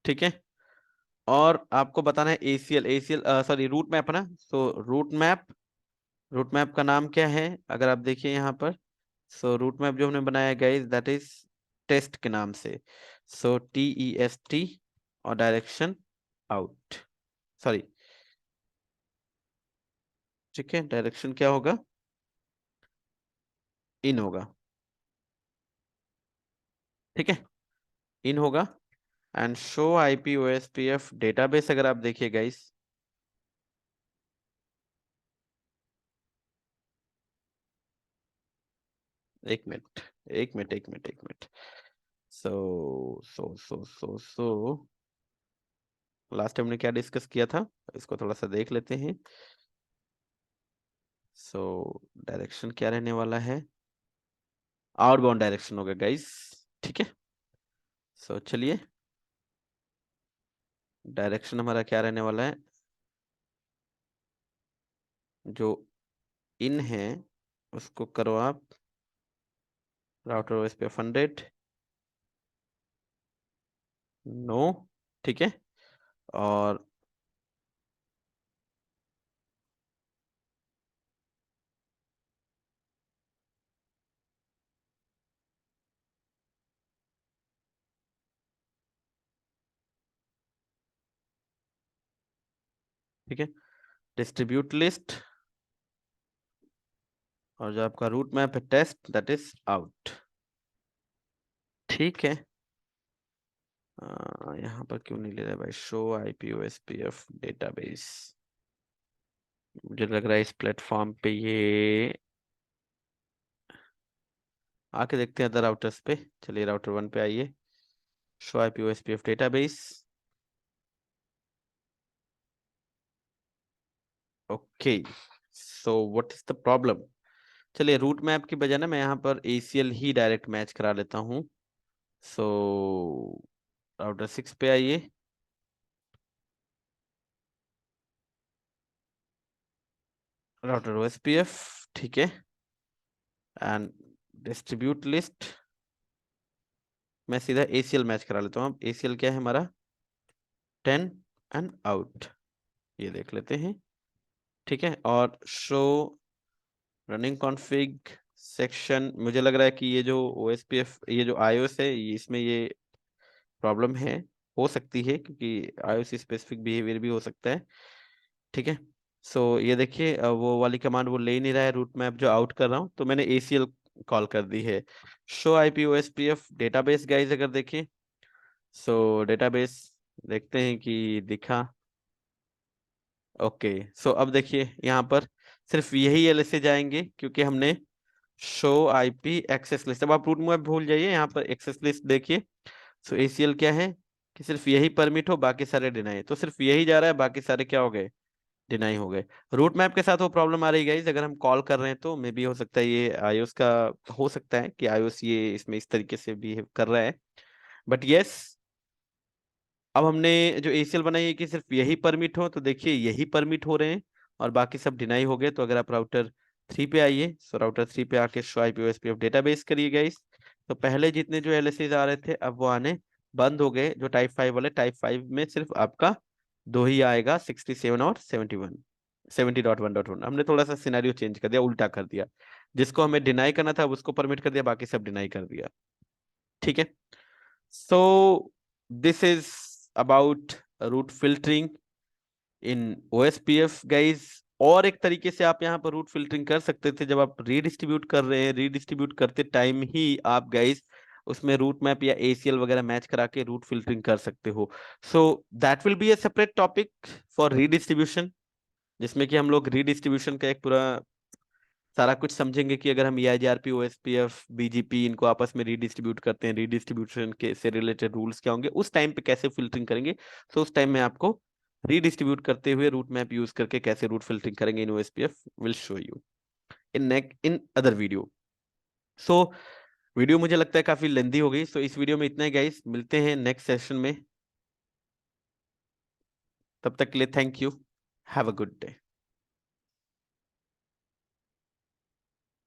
ठीक है। और आपको बताना है ACL सॉरी रूट मैप ना। सो रूट मैप का नाम क्या है अगर आप देखिए यहाँ पर। सो रूट मैप जो हमने बनाया गाइस दैट इज टेस्ट के नाम से। सो TEST और डायरेक्शन आउट, सॉरी, ठीक है, डायरेक्शन क्या होगा, इन होगा। ठीक है, इन होगा। And show IP OSPF database अगर आप देखिए गाइस, एक मिनट एक मिनट। सो लास्ट टाइम हमने क्या डिस्कस किया था, इसको थोड़ा सा देख लेते हैं। सो डायरेक्शन क्या रहने वाला है, आउटबाउंड डायरेक्शन होगा गाइस। ठीक है। सो चलिए, डायरेक्शन हमारा क्या रहने वाला है, जो इन है उसको करो आप राउटर ओएस पे 100 नो। ठीक है। और ठीक है, डिस्ट्रीब्यूट लिस्ट, और जो आपका रूट मैप है टेस्ट दैट इज आउट। ठीक है। यहाँ पर क्यों नहीं ले रहा है भाई, शो IP OSPF डेटाबेस। मुझे लग रहा है इस प्लेटफॉर्म पे ये, आके देखते हैं अदर राउटर्स पे। चलिए राउटर 1 पे आइए, show IP OSPF database. Okay, so what is the problem. चलिए रूट मैप की बजाय ना मैं यहाँ पर ACL ही डायरेक्ट मैच करा लेता हूँ। सो राउटर 6 पे आइए, राउटर OSPF। ठीक है। एंड डिस्ट्रीब्यूट लिस्ट, मैं सीधा ACL मैच करा लेता हूँ। अब ACL क्या है हमारा, 10 एंड आउट, ये देख लेते हैं। ठीक है। और शो रनिंग कॉन्फ़िग सेक्शन, मुझे लग रहा है कि ये जो OSPF, ये जो iOS है इसमें ये प्रॉब्लम है, हो सकती है क्योंकि iOS स्पेसिफिक बिहेवियर भी हो सकता है। ठीक है। सो ये देखिए वो वाली कमांड वो ले ही नहीं रहा है रूट मैप जो आउट कर रहा हूँ, तो मैंने ACL कॉल कर दी है। Show IP OSPF database guys अगर देखें, सो डेटाबेस देखते हैं कि दिखा। ओके, सो अब देखिए यहाँ पर सिर्फ यही LSA जाएंगे क्योंकि हमने शो IP एक्सेस लिस्ट, अब आप रूट मैप भूल जाइए, यहाँ पर एक्सेस लिस्ट देखिए। सो ACL क्या है कि सिर्फ यही परमिट हो, बाकी सारे डिनाई, तो सिर्फ यही जा रहा है, बाकी सारे क्या हो गए, डिनाई हो गए। रूट मैप के साथ वो प्रॉब्लम आ रही है गाइस, अगर हम कॉल कर रहे हैं तो मे बी हो सकता है ये iOS का, हो सकता है कि iOS ये इसमें इस तरीके से बिहेव कर रहा है। बट यस, अब हमने जो ACL बनाई है कि सिर्फ यही परमिट हो, तो देखिए यही परमिट हो रहे हैं और बाकी सब डिनाई हो गए। तो अगर आप राउटर 3 पे आइए, सो राउटर 3 पे आके शो IP OSPF डेटाबेस करिए गाइस, तो पहले जितने जो LSAs आ रहे थे अब वो आने बंद हो गए। जो टाइप 5 वाले, टाइप 5 में सिर्फ आपका दो ही आएगा, 67 और 71, 70.1.1। हमने थोड़ा सा सिनेरियो चेंज कर दिया, उल्टा कर दिया, जिसको हमें डिनाई करना था उसको परमिट कर दिया, बाकी सब डिनाई कर दिया। ठीक है। So this is about route filtering in OSPF guys। और एक तरीके से आप यहाँ पर रूट फिल्टरिंग कर सकते थे, जब आप रीडिस्ट्रीब्यूट कर रहे हैं, रीडिस्ट्रीब्यूट करते टाइम ही आप गाइस उसमें रूट मैप या एसीएल वगैरह मैच करा के रूट फिल्टरिंग कर सकते हो। So that will be a separate topic for redistribution, जिसमें कि हम लोग रीडिस्ट्रीब्यूशन का एक पूरा सारा कुछ समझेंगे कि अगर हम ईआईजीआरपी, ओएसपीएफ, बीजीपी इनको आपस में रीडिस्ट्रीब्यूट करते हैं, रीडिस्ट्रीब्यूशन के से रिलेटेड रूल्स क्या होंगे, उस टाइम पे कैसे फिल्टरिंग करेंगे। सो उस टाइम में आपको रीडिस्ट्रीब्यूट करते हुए रूट मैप यूज करके कैसे रूट फिल्टरिंग करेंगे in OSPF will show you in other video. So video मुझे लगता है काफी लेंदी हो गई, सो इस वीडियो में इतना ही गाइस, मिलते हैं नेक्स्ट सेशन में। तब तक के लिए thank you, have a good day.